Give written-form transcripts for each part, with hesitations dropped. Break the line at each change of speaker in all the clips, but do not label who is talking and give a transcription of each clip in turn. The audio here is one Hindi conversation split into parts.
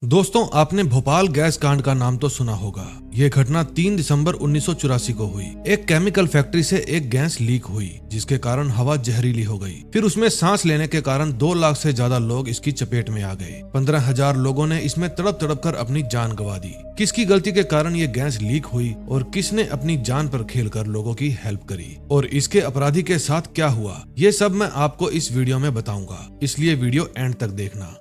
दोस्तों, आपने भोपाल गैस कांड का नाम तो सुना होगा। ये घटना 3 दिसंबर 1984 को हुई। एक केमिकल फैक्ट्री से एक गैस लीक हुई, जिसके कारण हवा जहरीली हो गई। फिर उसमें सांस लेने के कारण 2 लाख से ज्यादा लोग इसकी चपेट में आ गए। 15,000 लोगों ने इसमें तड़प तड़प कर अपनी जान गंवा दी। किसकी गलती के कारण ये गैस लीक हुई और किसने अपनी जान पर खेलकर लोगों की हेल्प करी और इसके अपराधी के साथ क्या हुआ, ये सब मैं आपको इस वीडियो में बताऊंगा, इसलिए वीडियो एंड तक देखना।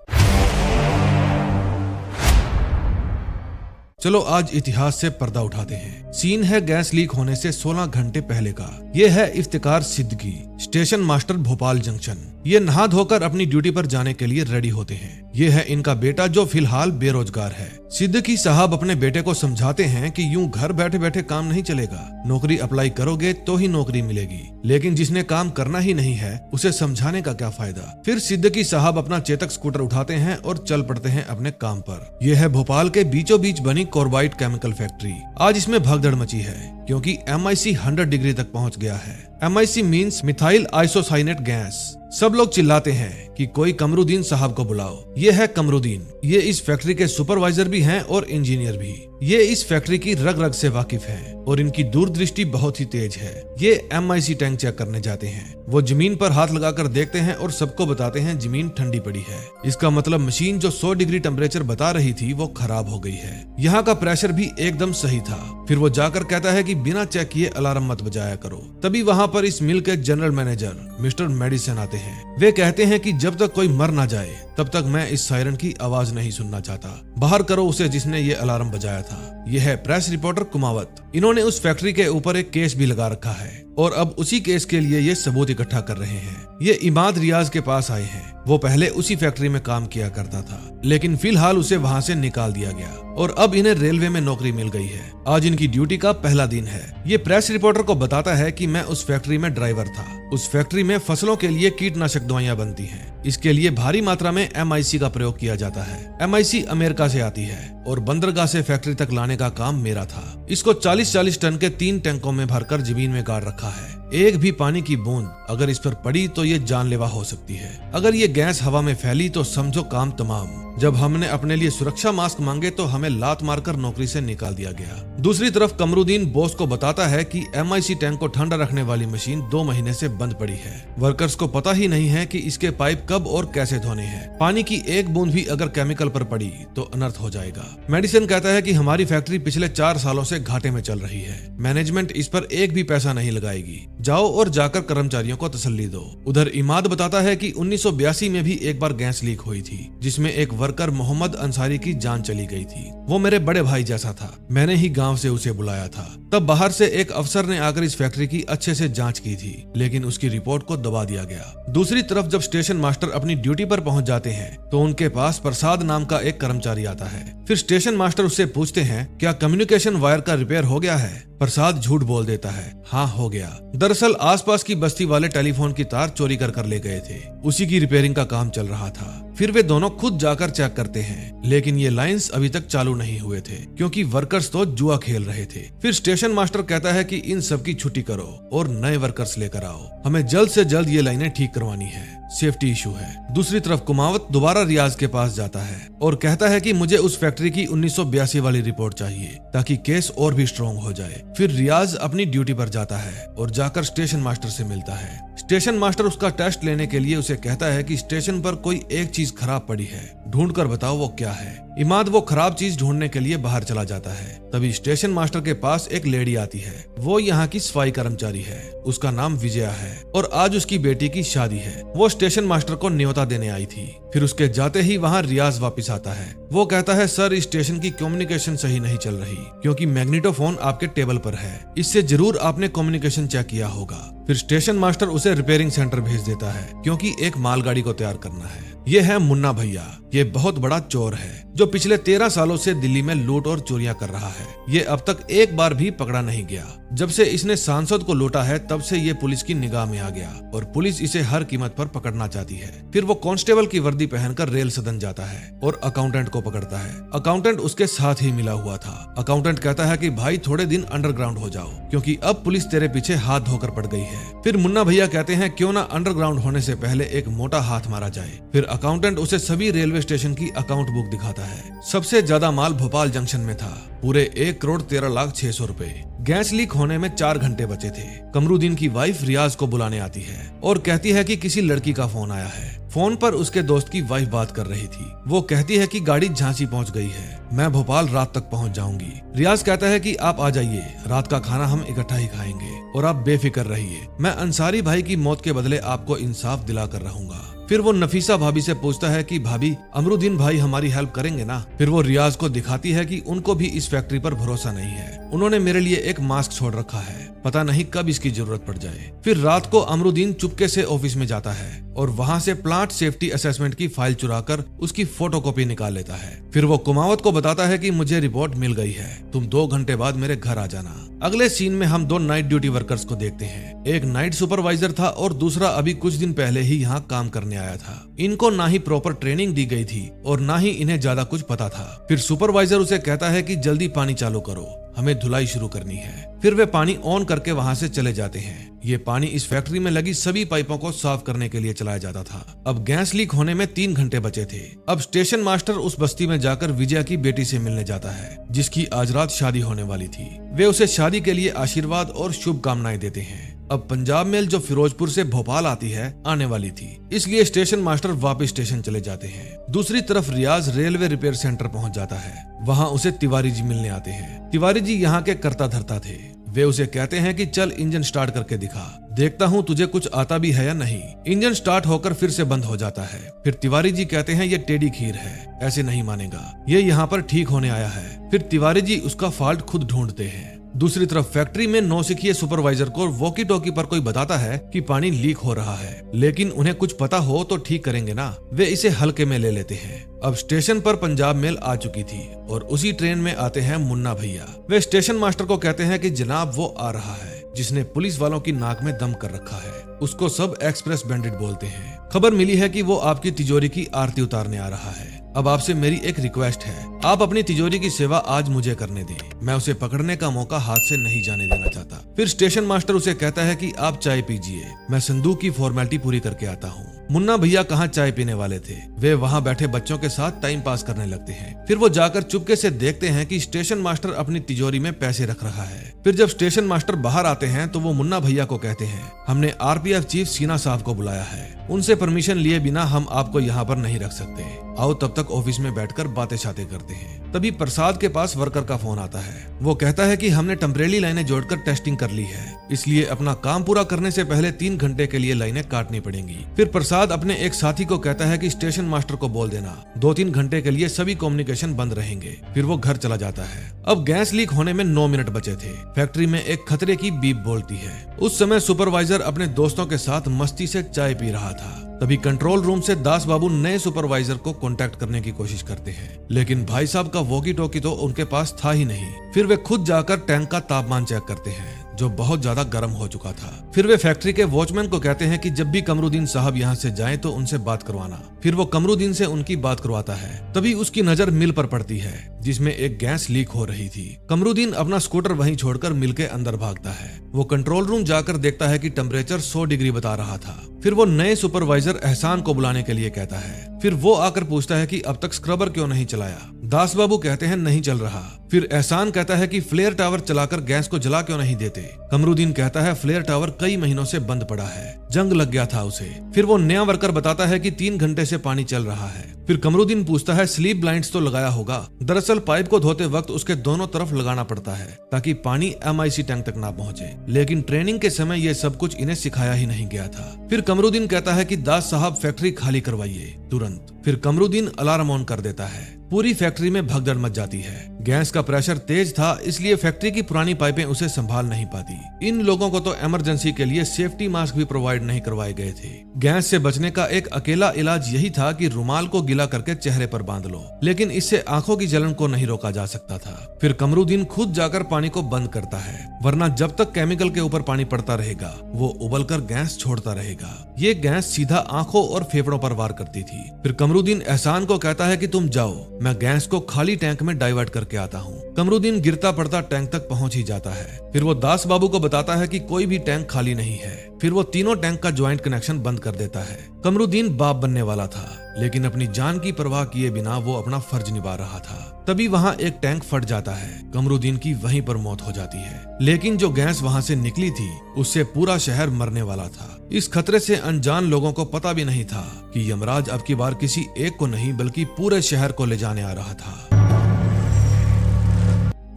चलो आज इतिहास से पर्दा उठाते हैं। सीन है गैस लीक होने से 16 घंटे पहले का। ये है Iftikhar Siddiqui, station master Bhopal junction. ये नहा धोकर अपनी ड्यूटी पर जाने के लिए रेडी होते हैं। ये है इनका बेटा जो फिलहाल बेरोजगार है। सिद्दीकी साहब अपने बेटे को समझाते हैं कि यूं घर बैठे बैठे काम नहीं चलेगा, नौकरी अप्लाई करोगे तो ही नौकरी मिलेगी, लेकिन जिसने काम करना ही नहीं है उसे समझाने का क्या फायदा। फिर सिद्दीकी साहब अपना चेतक स्कूटर उठाते हैं और चल पड़ते हैं अपने काम पर। यह है भोपाल के बीचों बीच बनी कॉर्बाइट केमिकल फैक्ट्री। आज इसमें भगदड़ मची है क्योंकि MIC 100 डिग्री तक पहुंच गया है। MIC means methyl isocyanate gas. सब लोग चिल्लाते हैं कि कोई कमरुद्दीन साहब को बुलाओ। ये है कमरुद्दीन। ये इस फैक्ट्री के सुपरवाइजर भी हैं और इंजीनियर भी। ये इस फैक्ट्री की रग रग से वाकिफ हैं और इनकी दूरदृष्टि बहुत ही तेज है। ये MIC टैंक चेक करने जाते हैं। वो जमीन पर हाथ लगाकर देखते हैं और सबको बताते हैं जमीन ठंडी पड़ी है। इसका मतलब मशीन जो 100 डिग्री टेम्परेचर बता रही थी वो खराब हो गई है। यहाँ का प्रेशर भी एकदम सही था। फिर वो जाकर कहता है कि बिना चेक किए अलार्म मत बजाया करो। तभी वहाँ पर इस मिल के जनरल मैनेजर मिस्टर मेडिसन आते हैं। वे कहते हैं कि जब तक कोई मर ना जाए तब तक मैं इस सायरन की आवाज नहीं सुनना चाहता। बाहर करो उसे जिसने ये अलार्म बजाया था। यह है प्रेस रिपोर्टर कुमावत। इन्होंने उस फैक्ट्री के ऊपर एक केस भी लगा रखा है और अब उसी केस के लिए ये सबूत इकट्ठा कर रहे हैं। ये इमाद रियाज के पास आए हैं। वो पहले उसी फैक्ट्री में काम किया करता था, लेकिन फिलहाल उसे वहाँ से निकाल दिया गया और अब इन्हें रेलवे में नौकरी मिल गई है। आज इनकी ड्यूटी का पहला दिन है। ये प्रेस रिपोर्टर को बताता है कि मैं उस फैक्ट्री में ड्राइवर था। उस फैक्ट्री में फसलों के लिए कीटनाशक दवाइयाँ बनती हैं। इसके लिए भारी मात्रा में MIC का प्रयोग किया जाता है। MIC अमेरिका से आती है और बंदरगाह से फैक्ट्री तक लाने का काम मेरा था। इसको 40-40 टन के 3 टैंकों में भरकर जमीन में गाड़ रखा है। एक भी पानी की बूंद अगर इस पर पड़ी तो ये जानलेवा हो सकती है। अगर ये गैस हवा में फैली तो समझो काम तमाम। जब हमने अपने लिए सुरक्षा मास्क मांगे तो हमें लात मारकर नौकरी से निकाल दिया गया। दूसरी तरफ कमरुद्दीन बॉस को बताता है कि MIC टैंक को ठंडा रखने वाली मशीन 2 महीने से बंद पड़ी है। वर्कर्स को पता ही नहीं है कि इसके पाइप कब और कैसे धोने हैं। पानी की एक बूंद भी अगर केमिकल पर पड़ी तो अनर्थ हो जाएगा। मेडिसन कहता है कि हमारी फैक्ट्री पिछले 4 सालों से घाटे में चल रही है। मैनेजमेंट इस पर एक भी पैसा नहीं लगाएगी। जाओ और जाकर कर्मचारियों को तसल्ली दो। उधर इमाद बताता है कि 1982 में भी एक बार गैस लीक हुई थी, जिसमें एक वर्कर मोहम्मद अंसारी की जान चली गई थी। वो मेरे बड़े भाई जैसा था। मैंने ही गांव से उसे बुलाया था। तब बाहर से एक अफसर ने आकर इस फैक्ट्री की अच्छे से जांच की थी, लेकिन उसकी रिपोर्ट को दबा दिया गया। दूसरी तरफ जब स्टेशन मास्टर अपनी ड्यूटी पर पहुंच जाते हैं तो उनके पास प्रसाद नाम का एक कर्मचारी आता है। फिर स्टेशन मास्टर उससे पूछते हैं, क्या कम्युनिकेशन वायर का रिपेयर हो गया है? प्रसाद झूठ बोल देता है, हाँ हो गया। दरअसल आसपास की बस्ती वाले टेलीफोन की तार चोरी कर ले गए थे। उसी की रिपेयरिंग का काम चल रहा था। फिर वे दोनों खुद जाकर चेक करते हैं, लेकिन ये लाइंस अभी तक चालू नहीं हुए थे क्योंकि वर्कर्स तो जुआ खेल रहे थे। फिर स्टेशन मास्टर कहता है कि इन सब की छुट्टी करो और नए वर्कर्स लेकर आओ। हमें जल्द से जल्द ये लाइनें ठीक करवानी है, सेफ्टी इशू है। दूसरी तरफ कुमावत दोबारा रियाज के पास जाता है और कहता है कि मुझे उस फैक्ट्री की 1982 वाली रिपोर्ट चाहिए ताकि केस और भी स्ट्रॉन्ग हो जाए। फिर रियाज अपनी ड्यूटी पर जाता है और जाकर स्टेशन मास्टर से मिलता है। स्टेशन मास्टर उसका टेस्ट लेने के लिए उसे कहता है कि स्टेशन पर कोई एक चीज खराब पड़ी है, ढूंढ कर बताओ वो क्या है। इमाद वो खराब चीज ढूंढने के लिए बाहर चला जाता है। तभी स्टेशन मास्टर के पास एक लेडी आती है। वो यहाँ की सफाई कर्मचारी है। उसका नाम विजया है और आज उसकी बेटी की शादी है। वो स्टेशन मास्टर को न्योता देने आई थी। फिर उसके जाते ही वहाँ रियाज वापस आता है। वो कहता है, सर इस स्टेशन की कम्युनिकेशन सही नहीं चल रही क्योंकि मैग्नेटोफोन आपके टेबल पर है। इससे जरूर आपने कम्युनिकेशन चेक किया होगा। फिर स्टेशन मास्टर उसे रिपेयरिंग सेंटर भेज देता है क्योंकि एक मालगाड़ी को तैयार करना है। ये है मुन्ना भैया। ये बहुत बड़ा चोर है जो पिछले 13 सालों से दिल्ली में लूट और चोरियां कर रहा है। ये अब तक एक बार भी पकड़ा नहीं गया। जब से इसने सांसद को लूटा है तब से ये पुलिस की निगाह में आ गया और पुलिस इसे हर कीमत पर पकड़ना चाहती है। फिर वो कांस्टेबल की वर्दी पहनकर रेल सदन जाता है और अकाउंटेंट को पकड़ता है। अकाउंटेंट उसके साथ ही मिला हुआ था। अकाउंटेंट कहता है कि भाई थोड़े दिन अंडरग्राउंड हो जाओ क्योंकि अब पुलिस तेरे पीछे हाथ धोकर पड़ गई है। है। फिर मुन्ना भैया कहते हैं क्यों ना अंडरग्राउंड होने से पहले एक मोटा हाथ मारा जाए। फिर अकाउंटेंट उसे सभी रेलवे स्टेशन की अकाउंट बुक दिखाता है। सबसे ज्यादा माल भोपाल जंक्शन में था, पूरे 1,13,06,000 रुपए। गैस लीक होने में 4 घंटे बचे थे। कमरुद्दीन की वाइफ रियाज को बुलाने आती है और कहती है कि किसी लड़की का फोन आया है। फोन पर उसके दोस्त की वाइफ बात कर रही थी। वो कहती है कि गाड़ी झांसी पहुंच गई है, मैं भोपाल रात तक पहुंच जाऊंगी। रियाज कहता है कि आप आ जाइए, रात का खाना हम इकट्ठा ही खाएंगे और आप बेफिक्र रहिए, मैं अंसारी भाई की मौत के बदले आपको इंसाफ दिला कर रहूंगा। फिर वो नफीसा भाभी से पूछता है कि भाभी अमरुद्दीन भाई हमारी हेल्प करेंगे ना। फिर वो रियाज को दिखाती है कि उनको भी इस फैक्ट्री पर भरोसा नहीं है, उन्होंने मेरे लिए एक मास्क छोड़ रखा है, पता नहीं कब इसकी जरूरत पड़ जाए। फिर रात को अमरुद्दीन चुपके से ऑफिस में जाता है और वहाँ से प्लांट सेफ्टी असेसमेंट की फाइल चुराकर उसकी फोटोकॉपी निकाल लेता है। फिर वो कुमावत को बताता है कि मुझे रिपोर्ट मिल गई है, तुम 2 घंटे बाद मेरे घर आ जाना। अगले सीन में हम 2 नाइट ड्यूटी वर्कर्स को देखते हैं। एक नाइट सुपरवाइजर था और दूसरा अभी कुछ दिन पहले ही यहाँ काम करने आया था। इनको ना ही प्रॉपर ट्रेनिंग दी गई थी और ना ही इन्हें ज्यादा कुछ पता था। फिर सुपरवाइजर उसे कहता है कि जल्दी पानी चालू करो, हमें धुलाई शुरू करनी है। फिर वे पानी ऑन करके वहाँ से चले जाते हैं। ये पानी इस फैक्ट्री में लगी सभी पाइपों को साफ करने के लिए चलाया जाता था। अब गैस लीक होने में 3 घंटे बचे थे। अब स्टेशन मास्टर उस बस्ती में जाकर विजया की बेटी से मिलने जाता है, जिसकी आज रात शादी होने वाली थी। वे उसे शादी के लिए आशीर्वाद और शुभकामनाएं देते हैं। अब पंजाब मेल जो फिरोजपुर से भोपाल आती है आने वाली थी, इसलिए स्टेशन मास्टर वापस स्टेशन चले जाते हैं। दूसरी तरफ रियाज रेलवे रिपेयर सेंटर पहुंच जाता है। वहां उसे तिवारी जी मिलने आते हैं। तिवारी जी यहाँ के कर्ता धर्ता थे। वे उसे कहते हैं कि चल इंजन स्टार्ट करके दिखा, देखता हूँ तुझे कुछ आता भी है या नहीं। इंजन स्टार्ट होकर फिर से बंद हो जाता है। फिर तिवारी जी कहते हैं ये टेढ़ी खीर है, ऐसे नहीं मानेगा, ये यहाँ पर ठीक होने आया है। फिर तिवारी जी उसका फॉल्ट खुद ढूंढते हैं। दूसरी तरफ फैक्ट्री में नौसिखिए सुपरवाइजर को वॉकी टॉकी पर कोई बताता है कि पानी लीक हो रहा है, लेकिन उन्हें कुछ पता हो तो ठीक करेंगे ना, वे इसे हल्के में ले लेते हैं। अब स्टेशन पर पंजाब मेल आ चुकी थी और उसी ट्रेन में आते हैं मुन्ना भैया। वे स्टेशन मास्टर को कहते हैं कि जनाब वो आ रहा है जिसने पुलिस वालों की नाक में दम कर रखा है, उसको सब एक्सप्रेस बैंडिट बोलते हैं। खबर मिली है कि वो आपकी तिजोरी की आरती उतारने आ रहा है। अब आपसे मेरी एक रिक्वेस्ट है, आप अपनी तिजोरी की सेवा आज मुझे करने दें, मैं उसे पकड़ने का मौका हाथ से नहीं जाने देना चाहता। फिर स्टेशन मास्टर उसे कहता है कि आप चाय पीजिए, मैं संदूक की फॉर्मेलिटी पूरी करके आता हूँ। मुन्ना भैया कहाँ चाय पीने वाले थे, वे वहाँ बैठे बच्चों के साथ टाइम पास करने लगते हैं। फिर वो जाकर चुपके से देखते हैं कि स्टेशन मास्टर अपनी तिजोरी में पैसे रख रहा है। फिर जब स्टेशन मास्टर बाहर आते हैं तो वो मुन्ना भैया को कहते हैं, हमने आरपीएफ चीफ सीना साहब को बुलाया है, उनसे परमिशन लिए बिना हम आपको यहाँ पर नहीं रख सकते, आओ तब तक ऑफिस में बैठकर बातें शातें करते हैं। तभी प्रसाद के पास वर्कर का फोन आता है। वो कहता है कि हमने टेम्परेरी लाइनें जोड़कर टेस्टिंग कर ली है, इसलिए अपना काम पूरा करने से पहले 3 घंटे के लिए लाइनें काटनी पड़ेंगी। फिर प्रसाद अपने एक साथी को कहता है कि स्टेशन मास्टर को बोल देना 2-3 घंटे के लिए सभी कम्युनिकेशन बंद रहेंगे। फिर वो घर चला जाता है। अब गैस लीक होने में 9 मिनट बचे थे। फैक्ट्री में एक खतरे की बीप बोलती है। उस समय सुपरवाइजर अपने दोस्तों के साथ मस्ती से चाय पी रहा था। तभी कंट्रोल रूम से दास बाबू नए सुपरवाइजर को कांटेक्ट करने की कोशिश करते हैं, लेकिन भाई साहब का वॉकी टॉकी तो उनके पास था ही नहीं। फिर वे खुद जाकर टैंक का तापमान चेक करते हैं जो बहुत ज्यादा गर्म हो चुका था। फिर वे फैक्ट्री के वॉचमैन को कहते हैं कि जब भी कमरुद्दीन साहब यहाँ से जाएं तो उनसे बात करवाना। फिर वो कमरुद्दीन से उनकी बात करवाता है। तभी उसकी नजर मिल पर पड़ती है जिसमें एक गैस लीक हो रही थी। कमरुद्दीन अपना स्कूटर वहीं छोड़कर मिल के अंदर भागता है। वो कंट्रोल रूम जाकर देखता है कि टेम्परेचर 100 डिग्री बता रहा था। फिर वो नए सुपरवाइजर एहसान को बुलाने के लिए कहता है। फिर वो आकर पूछता है कि अब तक स्क्रबर क्यों नहीं चलाया। दास बाबू कहते हैं नहीं चल रहा। फिर एहसान कहता है कि फ्लेयर टावर चलाकर गैस को जला क्यों नहीं देते। कमरुद्दीन कहता है फ्लेयर टावर कई महीनों से बंद पड़ा है, जंग लग गया था उसे। फिर वो नया वर्कर बताता है कि 3 घंटे से पानी चल रहा है। फिर कमरुद्दीन पूछता है स्लीप ब्लाइंड्स तो लगाया होगा। दरअसल पाइप को धोते वक्त उसके दोनों तरफ लगाना पड़ता है ताकि पानी MIC टैंक तक ना पहुंचे, लेकिन ट्रेनिंग के समय ये सब कुछ इन्हें सिखाया ही नहीं गया था। फिर कमरुद्दीन कहता है कि दास साहब फैक्ट्री खाली करवाइए तुरंत। फिर कमरुद्दीन अलार्म ऑन कर देता है। पूरी फैक्ट्री में भगदड़ मच जाती है। गैस का प्रेशर तेज था, इसलिए फैक्ट्री की पुरानी पाइपें उसे संभाल नहीं पाती। इन लोगों को तो इमरजेंसी के लिए सेफ्टी मास्क भी प्रोवाइड नहीं करवाए गए थे। गैस से बचने का एक अकेला इलाज यही था कि रुमाल को गीला करके चेहरे पर बांध लो, लेकिन इससे आंखों की जलन को नहीं रोका जा सकता था। फिर कमरुद्दीन खुद जाकर पानी को बंद करता है, वरना जब तक केमिकल के ऊपर पानी पड़ता रहेगा वो उबलकर गैस छोड़ता रहेगा। ये गैस सीधा आंखों और फेफड़ों पर वार करती थी। फिर कमरुद्दीन एहसान को कहता है कि तुम जाओ, मैं गैस को खाली टैंक में डाइवर्ट करके आता हूँ। कमरुद्दीन गिरता पड़ता टैंक तक पहुंच ही जाता है। फिर वो दास बाबू को बताता है कि कोई भी टैंक खाली नहीं है। फिर वो तीनों टैंक का ज्वाइंट कनेक्शन बंद कर देता है। कमरुद्दीन बाप बनने वाला था, लेकिन अपनी जान की परवाह किए बिना वो अपना फर्ज निभा रहा था। तभी वहाँ एक टैंक फट जाता है। कमरुद्दीन की वहीं पर मौत हो जाती है। लेकिन जो गैस वहाँ से निकली थी उससे पूरा शहर मरने वाला था। इस खतरे से अनजान लोगों को पता भी नहीं था कि यमराज अब की बार किसी एक को नहीं बल्कि पूरे शहर को ले जाने आ रहा था।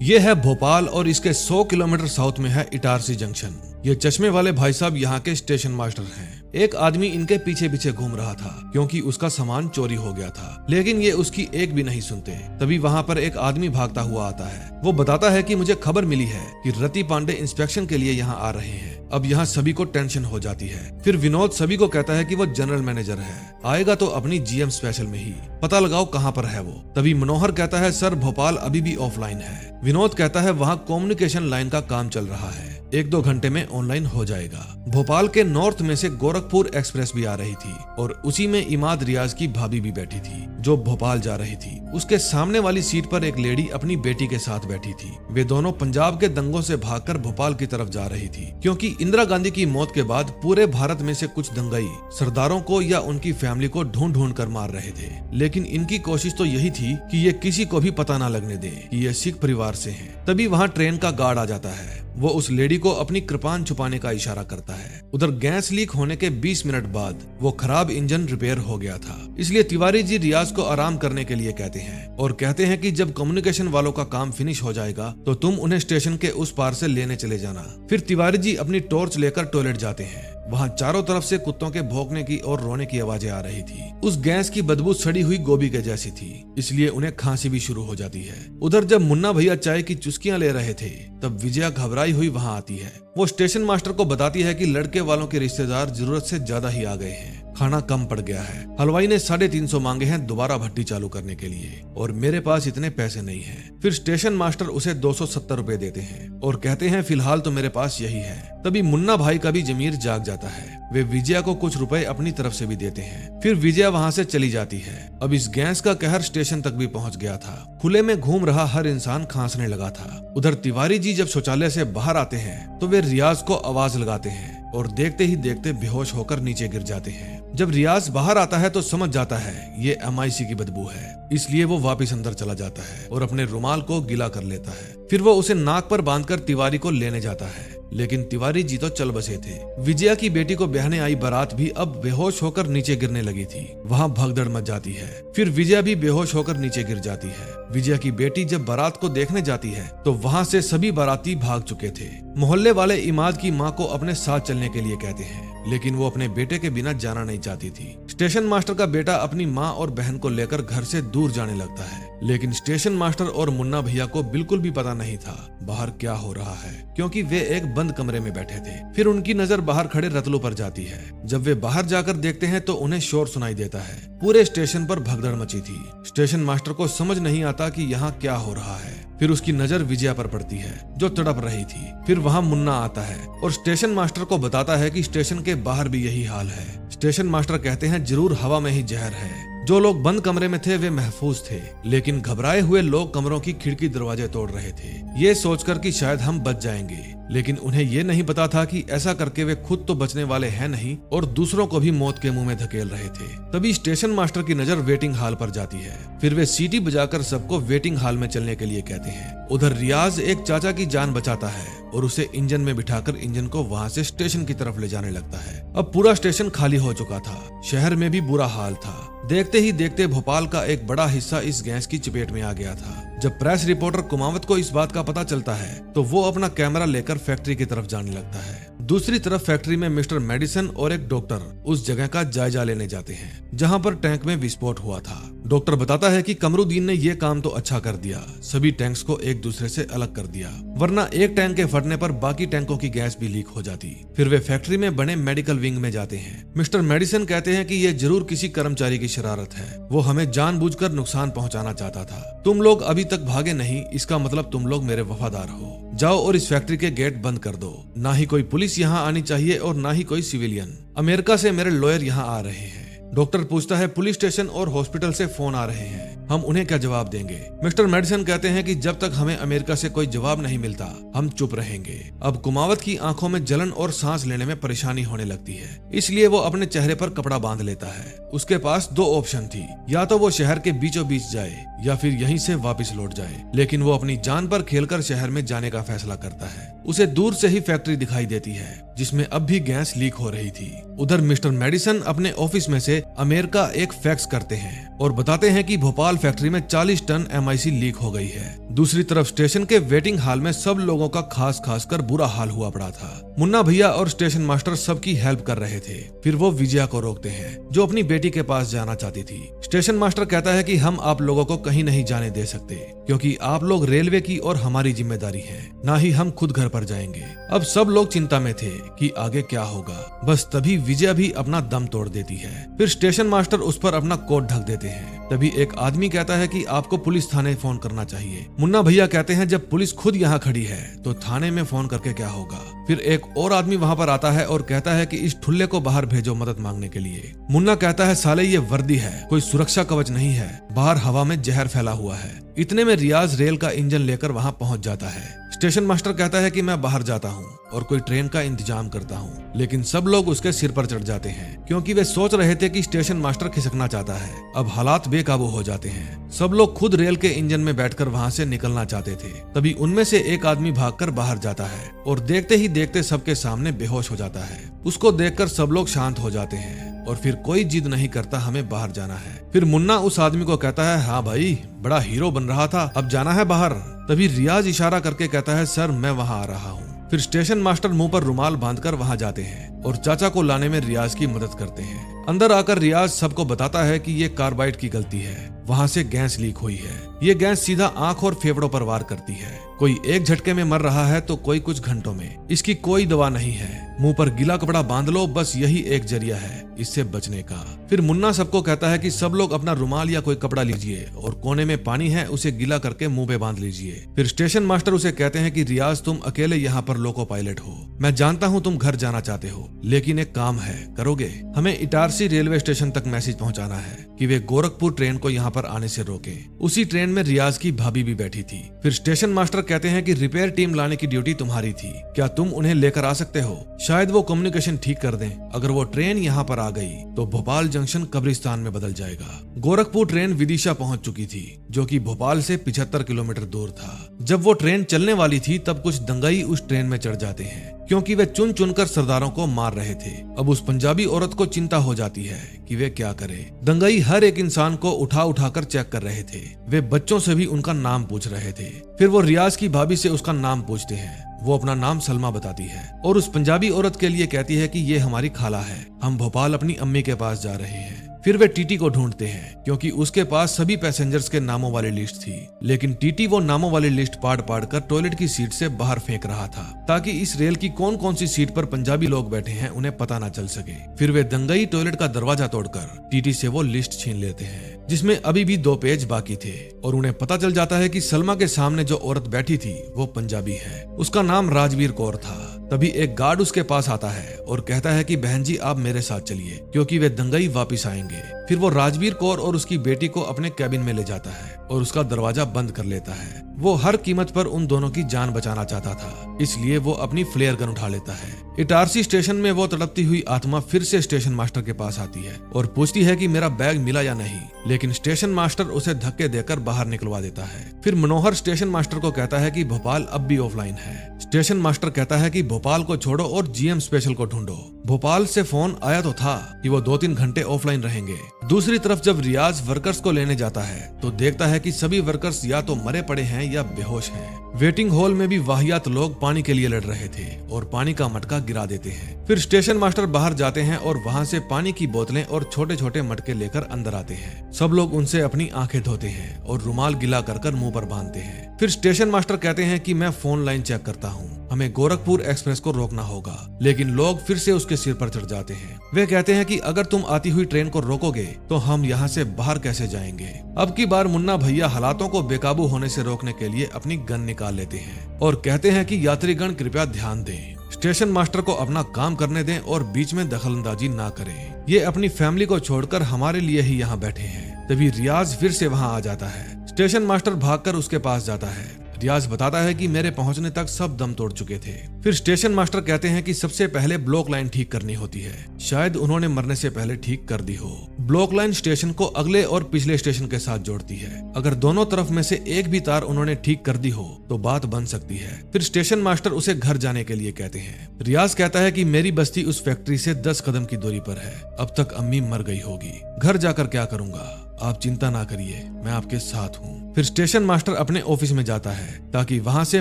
यह है भोपाल और इसके 100 किलोमीटर साउथ में है इटारसी जंक्शन। ये चश्मे वाले भाई साहब यहाँ के स्टेशन मास्टर हैं। एक आदमी इनके पीछे पीछे घूम रहा था क्योंकि उसका सामान चोरी हो गया था, लेकिन ये उसकी एक भी नहीं सुनते। तभी वहाँ पर एक आदमी भागता हुआ आता है। वो बताता है कि मुझे खबर मिली है कि रति पांडे इंस्पेक्शन के लिए यहाँ आ रहे हैं। अब यहाँ सभी को टेंशन हो जाती है। फिर विनोद सभी को कहता है कि वो जनरल मैनेजर है, आएगा तो अपनी जीएम स्पेशल में ही, पता लगाओ कहाँ पर है वो। तभी मनोहर कहता है सर भोपाल अभी भी ऑफलाइन है। विनोद कहता है वहाँ कम्युनिकेशन लाइन का काम चल रहा है, 1-2 घंटे में ऑनलाइन हो जाएगा। भोपाल के नॉर्थ में से गोरखपुर एक्सप्रेस भी आ रही थी और उसी में इमाद रियाज की भाभी भी बैठी थी जो भोपाल जा रही थी। उसके सामने वाली सीट पर एक लेडी अपनी बेटी के साथ बैठी थी। वे दोनों पंजाब के दंगों से भागकर भोपाल की तरफ जा रही थी, क्योंकि इंदिरा गांधी की मौत के बाद पूरे भारत में से कुछ दंगाई सरदारों को या उनकी फैमिली को ढूंढ ढूंढ कर मार रहे थे। लेकिन इनकी कोशिश तो यही थी कि ये किसी को भी पता ना लगने दे कि ये सिख परिवार से हैं। तभी वहाँ ट्रेन का गार्ड आ जाता है। वो उस लेडी को अपनी कृपान छुपाने का इशारा करता है। उधर गैस लीक होने के 20 मिनट बाद वो खराब इंजन रिपेयर हो गया था, इसलिए तिवारी जी रियाज को आराम करने के लिए कहते हैं और कहते हैं कि जब कम्युनिकेशन वालों का काम फिनिश हो जाएगा तो तुम उन्हें स्टेशन के उस पार से लेने चले जाना। फिर तिवारी जी अपनी टॉर्च लेकर टॉयलेट जाते हैं। वहाँ चारों तरफ से कुत्तों के भौंकने की और रोने की आवाजें आ रही थी। उस गैस की बदबू सड़ी हुई गोभी के जैसी थी, इसलिए उन्हें खांसी भी शुरू हो जाती है। उधर जब मुन्ना भैया चाय की चुस्कियां ले रहे थे तब विजया घबराई हुई वहाँ आती है। वो स्टेशन मास्टर को बताती है कि लड़के वालों के रिश्तेदार जरूरत से ज्यादा ही आ गए हैं, खाना कम पड़ गया है। हलवाई ने 350 मांगे हैं दोबारा भट्टी चालू करने के लिए और मेरे पास इतने पैसे नहीं हैं। फिर स्टेशन मास्टर उसे 270 रुपए देते हैं और कहते हैं फिलहाल तो मेरे पास यही है। तभी मुन्ना भाई का भी जमीर जाग जाता है। वे विजया को कुछ रुपए अपनी तरफ से भी देते हैं। फिर विजया वहाँ से चली जाती है। अब इस गैस का कहर स्टेशन तक भी पहुँच गया था। खुले में घूम रहा हर इंसान खांसने लगा था। उधर तिवारी जी जब शौचालय से बाहर आते हैं तो वे रियाज को आवाज लगाते हैं और देखते ही देखते बेहोश होकर नीचे गिर जाते हैं। जब रियाज बाहर आता है तो समझ जाता है ये MIC की बदबू है, इसलिए वो वापस अंदर चला जाता है और अपने रुमाल को गीला कर लेता है। फिर वो उसे नाक पर बांधकर तिवारी को लेने जाता है, लेकिन तिवारी जी तो चल बसे थे। विजया की बेटी को ब्याहने आई बारात भी अब बेहोश होकर नीचे गिरने लगी थी। वहाँ भगदड़ मच जाती है। फिर विजया भी बेहोश होकर नीचे गिर जाती है। विजया की बेटी जब बारात को देखने जाती है तो वहाँ से सभी बाराती भाग चुके थे। मोहल्ले वाले इमाद की माँ को अपने साथ चलने के लिए कहते हैं, लेकिन वो अपने बेटे के बिना जाना नहीं चाहती थी। स्टेशन मास्टर का बेटा अपनी माँ और बहन को लेकर घर से दूर जाने लगता है, लेकिन स्टेशन मास्टर और मुन्ना भैया को बिल्कुल भी पता नहीं था बाहर क्या हो रहा है, क्योंकि वे एक बंद कमरे में बैठे थे। फिर उनकी नजर बाहर खड़े रतलू पर जाती है। जब वे बाहर जाकर देखते हैं तो उन्हें शोर सुनाई देता है। पूरे स्टेशन पर भगदड़ मची थी। स्टेशन मास्टर को समझ नहीं आता कि यहाँ क्या हो रहा है। फिर उसकी नजर विजया पर पड़ती है जो तड़प रही थी। फिर वहाँ मुन्ना आता है और स्टेशन मास्टर को बताता है कि स्टेशन के बाहर भी यही हाल है। स्टेशन मास्टर कहते हैं जरूर हवा में ही जहर है। जो लोग बंद कमरे में थे वे महफूज थे, लेकिन घबराए हुए लोग कमरों की खिड़की दरवाजे तोड़ रहे थे, ये सोचकर कि शायद हम बच जाएंगे। लेकिन उन्हें ये नहीं पता था कि ऐसा करके वे खुद तो बचने वाले हैं नहीं और दूसरों को भी मौत के मुंह में धकेल रहे थे। तभी स्टेशन मास्टर की नजर वेटिंग हॉल पर जाती है। फिर वे सीटी बजाकर सबको वेटिंग हॉल में चलने के लिए कहते हैं। उधर रियाज एक चाचा की जान बचाता है और उसे इंजन में बिठाकर इंजन को वहाँ से स्टेशन की तरफ ले जाने लगता है। अब पूरा स्टेशन खाली हो चुका था। शहर में भी बुरा हाल था। देखते ही देखते भोपाल का एक बड़ा हिस्सा इस गैस की चपेट में आ गया था। जब प्रेस रिपोर्टर कुमावत को इस बात का पता चलता है तो वो अपना कैमरा लेकर फैक्ट्री की तरफ जाने लगता है। दूसरी तरफ फैक्ट्री में मिस्टर मेडिसन और एक डॉक्टर उस जगह का जायजा लेने जाते हैं जहां पर टैंक में विस्फोट हुआ था। डॉक्टर बताता है कि कमरुद्दीन ने ये काम तो अच्छा कर दिया, सभी टैंक्स को एक दूसरे से अलग कर दिया, वरना एक टैंक के फटने पर बाकी टैंकों की गैस भी लीक हो जाती। फिर वे फैक्ट्री में बने मेडिकल विंग में जाते हैं। मिस्टर मेडिसन कहते हैं कि ये जरूर किसी कर्मचारी की शरारत है, वो हमें जानबूझकर नुकसान पहुंचाना चाहता था। तुम लोग अभी तक भागे नहीं, इसका मतलब तुम लोग मेरे वफादार हो। जाओ और इस फैक्ट्री के गेट बंद कर दो। ना ही कोई पुलिस यहाँ आनी चाहिए और ना ही कोई सिविलियन। अमेरिका से मेरे लॉयर यहाँ आ रहे हैं। डॉक्टर पूछता है पुलिस स्टेशन और हॉस्पिटल से फोन आ रहे हैं, हम उन्हें क्या जवाब देंगे। मिस्टर मेडिसन कहते हैं कि जब तक हमें अमेरिका से कोई जवाब नहीं मिलता हम चुप रहेंगे। अब कुमावत की आंखों में जलन और सांस लेने में परेशानी होने लगती है, इसलिए वो अपने चेहरे पर कपड़ा बांध लेता है। उसके पास दो ऑप्शन थी, या तो वो शहर के बीचों बीच जाए या फिर यहीं से वापस लौट जाए, लेकिन वो अपनी जान पर खेलकर शहर में जाने का फैसला करता है। उसे दूर से ही फैक्ट्री दिखाई देती है जिसमें अब भी गैस लीक हो रही थी। उधर मिस्टर मेडिसन अपने ऑफिस में से अमेरिका एक फैक्स करते हैं और बताते हैं कि भोपाल फैक्ट्री में 40 टन MIC लीक हो गई है। दूसरी तरफ स्टेशन के वेटिंग हॉल में सब लोगों का खास कर बुरा हाल हुआ पड़ा था। मुन्ना भैया और स्टेशन मास्टर सबकी हेल्प कर रहे थे। फिर वो विजया को रोकते हैं जो अपनी बेटी के पास जाना चाहती थी। स्टेशन मास्टर कहता है कि हम आप लोगों को कहीं नहीं जाने दे सकते क्योंकि आप लोग रेलवे की और हमारी जिम्मेदारी है, ना ही हम खुद घर पर जाएंगे। अब सब लोग चिंता में थे कि आगे क्या होगा। बस तभी विजया भी अपना दम तोड़ देती है। फिर स्टेशन मास्टर उस पर अपना कोट ढक देते हैं। तभी एक आदमी कहता है कि आपको पुलिस थाने फोन करना चाहिए। मुन्ना भैया कहते हैं जब पुलिस खुद यहाँ खड़ी है तो थाने में फोन करके क्या होगा। फिर एक और आदमी वहाँ पर आता है और कहता है कि इस ठुल्ले को बाहर भेजो मदद मांगने के लिए। मुन्ना कहता है साले ये वर्दी है, कोई सुरक्षा कवच नहीं है, बाहर हवा में जहर फैला हुआ है। इतने में रियाज रेल का इंजन लेकर वहाँ पहुँच जाता है। स्टेशन मास्टर कहता है कि मैं बाहर जाता हूँ और कोई ट्रेन का इंतजाम करता हूँ, लेकिन सब लोग उसके सिर पर चढ़ जाते हैं क्योंकि वे सोच रहे थे कि स्टेशन मास्टर खिसकना चाहता है। अब हालात बेकाबू हो जाते हैं। सब लोग खुद रेल के इंजन में बैठकर वहाँ से निकलना चाहते थे। तभी उनमें से एक आदमी भागकर बाहर जाता है और देखते ही देखते सबके सामने बेहोश हो जाता है। उसको देखकर सब लोग शांत हो जाते हैं और फिर कोई जिद नहीं करता हमें बाहर जाना है। फिर मुन्ना उस आदमी को कहता है हाँ भाई, बड़ा हीरो बन रहा था, अब जाना है बाहर। तभी रियाज इशारा करके कहता है सर मैं वहाँ आ रहा हूँ। फिर स्टेशन मास्टर मुंह पर रुमाल बांधकर वहाँ जाते हैं और चाचा को लाने में रियाज की मदद करते हैं। अंदर आकर रियाज सबको बताता है कि ये कार्बाइड की गलती है, वहाँ से गैस लीक हुई है। ये गैस सीधा आंख और फेफड़ों पर वार करती है। कोई एक झटके में मर रहा है तो कोई कुछ घंटों में। इसकी कोई दवा नहीं है, मुंह पर गीला कपड़ा बांध लो, बस यही एक जरिया है इससे बचने का। फिर मुन्ना सबको कहता है कि सब लोग अपना रुमाल या कोई कपड़ा लीजिए और कोने में पानी है उसे गीला करके मुंह पे बांध लीजिए। फिर स्टेशन मास्टर उसे कहते हैं कि रियाज तुम अकेले यहाँ पर लोको पायलट हो, मैं जानता हूँ तुम घर जाना चाहते हो, लेकिन एक काम है, करोगे? हमें इटारसी रेलवे स्टेशन तक मैसेज पहुँचाना है कि वे गोरखपुर ट्रेन को यहाँ पर आने से रोके। उसी ट्रेन में रियाज की भाभी भी बैठी थी। फिर स्टेशन मास्टर कहते हैं कि रिपेयर टीम लाने की ड्यूटी तुम्हारी थी, क्या तुम उन्हें लेकर आ सकते हो? शायद वो कम्युनिकेशन ठीक कर दें। अगर वो ट्रेन यहाँ पर आ गई तो भोपाल जंक्शन कब्रिस्तान में बदल जाएगा। गोरखपुर ट्रेन विदिशा पहुंच चुकी थी जो कि भोपाल से 75 किलोमीटर दूर था। जब वो ट्रेन चलने वाली थी तब कुछ दंगाई उस ट्रेन में चढ़ जाते हैं क्योंकि वे चुन चुनकर सरदारों को मार रहे थे। अब उस पंजाबी औरत को चिंता हो जाती है कि वे क्या करे। दंगाई हर एक इंसान को उठा उठाकर चेक कर रहे थे। वे बच्चों से भी उनका नाम पूछ रहे थे। फिर वो रियाज की भाभी से उसका नाम पूछते हैं। वो अपना नाम सलमा बताती है और उस पंजाबी औरत के लिए कहती है कि ये हमारी खाला है, हम भोपाल अपनी अम्मी के पास जा रहे हैं। फिर वे टीटी को ढूंढते हैं क्योंकि उसके पास सभी पैसेंजर्स के नामों वाली लिस्ट थी, लेकिन टीटी वो नामों वाली लिस्ट पाड़ कर टॉयलेट की सीट से बाहर फेंक रहा था ताकि इस रेल की कौन कौन सी सीट पर पंजाबी लोग बैठे हैं उन्हें पता न चल सके। फिर वे दंगई टॉयलेट का दरवाजा तोड़कर टीटी से वो लिस्ट छीन लेते हैं जिसमें अभी भी 2 पेज बाकी थे और उन्हें पता चल जाता है कि सलमा के सामने जो औरत बैठी थी वो पंजाबी है, उसका नाम राजवीर कौर था। तभी एक गार्ड उसके पास आता है और कहता है कि बहन जी आप मेरे साथ चलिए क्योंकि वे दंगई वापिस आएंगे। फिर वो राजवीर कौर और उसकी बेटी को अपने कैबिन में ले जाता है और उसका दरवाजा बंद कर लेता है। वो हर कीमत पर उन दोनों की जान बचाना चाहता था, इसलिए वो अपनी फ्लेयर गन उठा लेता है। इटारसी स्टेशन में वो तड़पती हुई आत्मा फिर से स्टेशन मास्टर के पास आती है और पूछती है कि मेरा बैग मिला या नहीं, लेकिन स्टेशन मास्टर उसे धक्के देकर बाहर निकलवा देता है। फिर मनोहर स्टेशन मास्टर को कहता है कि भोपाल अब भी ऑफलाइन है। स्टेशन मास्टर कहता है कि भोपाल को छोड़ो और GM स्पेशल को ढूंढो। भोपाल से फोन आया तो था कि वो 2-3 घंटे ऑफलाइन रहेंगे। दूसरी तरफ जब रियाज वर्कर्स को लेने जाता है तो देखता है कि सभी वर्कर्स या तो मरे पड़े हैं या बेहोश हैं। वेटिंग हॉल में भी वाहियात लोग पानी के लिए लड़ रहे थे और पानी का मटका गिरा देते हैं। फिर स्टेशन मास्टर बाहर जाते हैं और वहाँ से पानी की बोतलें और छोटे छोटे मटके लेकर अंदर आते हैं। सब लोग उनसे अपनी आंखें धोते हैं और रुमाल गीला कर मुंह पर बांधते हैं। फिर स्टेशन मास्टर कहते हैं कि मैं फोन लाइन चेक करता हूँ, हमें गोरखपुर एक्सप्रेस को रोकना होगा, लेकिन लोग फिर से उसके सिर पर चढ़ जाते हैं। वे कहते हैं कि अगर तुम आती हुई ट्रेन को रोकोगे तो हम यहाँ से बाहर कैसे जाएंगे। अब की बार मुन्ना भैया हालातों को बेकाबू होने से रोकने के लिए अपनी गन निकाल लेते हैं और कहते हैं कि यात्रीगण कृपया ध्यान दें, स्टेशन मास्टर को अपना काम करने दें और बीच में दखलंदाजी ना करें। ये अपनी फैमिली को छोड़कर हमारे लिए ही यहाँ बैठे हैं। तभी रियाज फिर से वहां आ जाता है। स्टेशन मास्टर भागकर उसके पास जाता है। रियाज बताता है कि मेरे पहुंचने तक सब दम तोड़ चुके थे। फिर स्टेशन मास्टर कहते हैं कि सबसे पहले ब्लॉक लाइन ठीक करनी होती है, शायद उन्होंने मरने से पहले ठीक कर दी हो। ब्लॉक लाइन स्टेशन को अगले और पिछले स्टेशन के साथ जोड़ती है। अगर दोनों तरफ में से एक भी तार उन्होंने ठीक कर दी हो तो बात बन सकती है। फिर स्टेशन मास्टर उसे घर जाने के लिए कहते हैं। रियाज कहता है कि मेरी बस्ती उस फैक्ट्री से 10 कदम की दूरी पर है, अब तक अम्मी मर गई होगी, घर जाकर क्या करूंगा, आप चिंता ना करिए, मैं आपके साथ हूँ। फिर स्टेशन मास्टर अपने ऑफिस में जाता है ताकि वहाँ से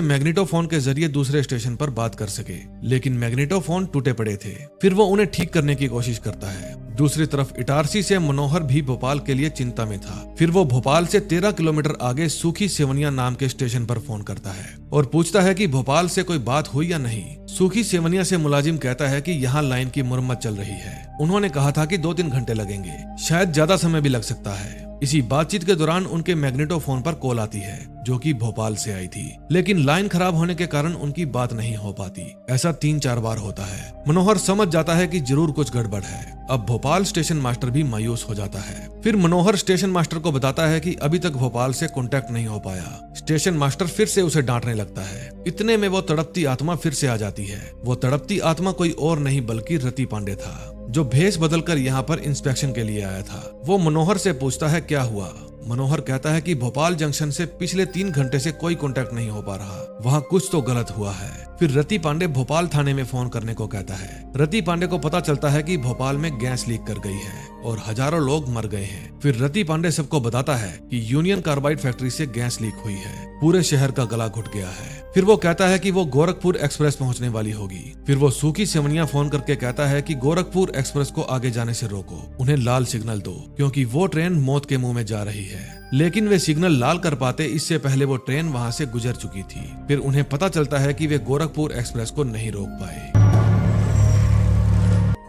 मैग्नेटोफोन के जरिए दूसरे स्टेशन पर बात कर सके, लेकिन मैग्नेटोफोन टूटे पड़े थे। फिर वो उन्हें ठीक करने की कोशिश करता है। दूसरी तरफ इटारसी से मनोहर भी भोपाल के लिए चिंता में था। फिर वो भोपाल से 13 किलोमीटर आगे सूखी सेवनिया नाम के स्टेशन पर फोन करता है और पूछता है कि भोपाल से कोई बात हुई या नहीं। सूखी सेवनिया से मुलाजिम कहता है कि यहाँ लाइन की मुरम्मत चल रही है, उन्होंने कहा था कि 2-3 घंटे लगेंगे, शायद ज्यादा समय भी लग सकता है। इसी बातचीत के दौरान उनके मैग्नेटोफोन पर कॉल आती है जो कि भोपाल से आई थी, लेकिन लाइन खराब होने के कारण उनकी बात नहीं हो पाती। ऐसा 3-4 बार होता है। मनोहर समझ जाता है कि जरूर कुछ गड़बड़ है। अब भोपाल स्टेशन मास्टर भी मायूस हो जाता है। फिर मनोहर स्टेशन मास्टर को बताता है कि अभी तक भोपाल से कांटेक्ट नहीं हो पाया। स्टेशन मास्टर फिर से उसे डांटने लगता है। इतने में वो तड़पती आत्मा फिर से आ जाती है। वो तड़पती आत्मा कोई और नहीं बल्कि रति पांडे था, जो भेष बदलकर यहाँ पर इंस्पेक्शन के लिए आया था। वो मनोहर से पूछता है क्या हुआ। मनोहर कहता है कि भोपाल जंक्शन से पिछले 3 घंटे से कोई कांटेक्ट नहीं हो पा रहा, वहाँ कुछ तो गलत हुआ है। फिर रति पांडे भोपाल थाने में फोन करने को कहता है। रति पांडे को पता चलता है कि भोपाल में गैस लीक कर गई है और हजारों लोग मर गए हैं। फिर रति पांडे सबको बताता है कि यूनियन कार्बाइड फैक्ट्री से गैस लीक हुई है, पूरे शहर का गला घुट गया है। फिर वो कहता है कि वो गोरखपुर एक्सप्रेस पहुंचने वाली होगी। फिर वो सूखी सेवनिया फोन करके कहता है कि गोरखपुर एक्सप्रेस को आगे जाने से रोको, उन्हें लाल सिग्नल दो, क्योंकि वो ट्रेन मौत के मुंह में जा रही है। लेकिन वे सिग्नल लाल कर पाते इससे पहले वो ट्रेन वहां से गुजर चुकी थी। फिर उन्हें पता चलता है कि वे गोरखपुर एक्सप्रेस को नहीं रोक पाए।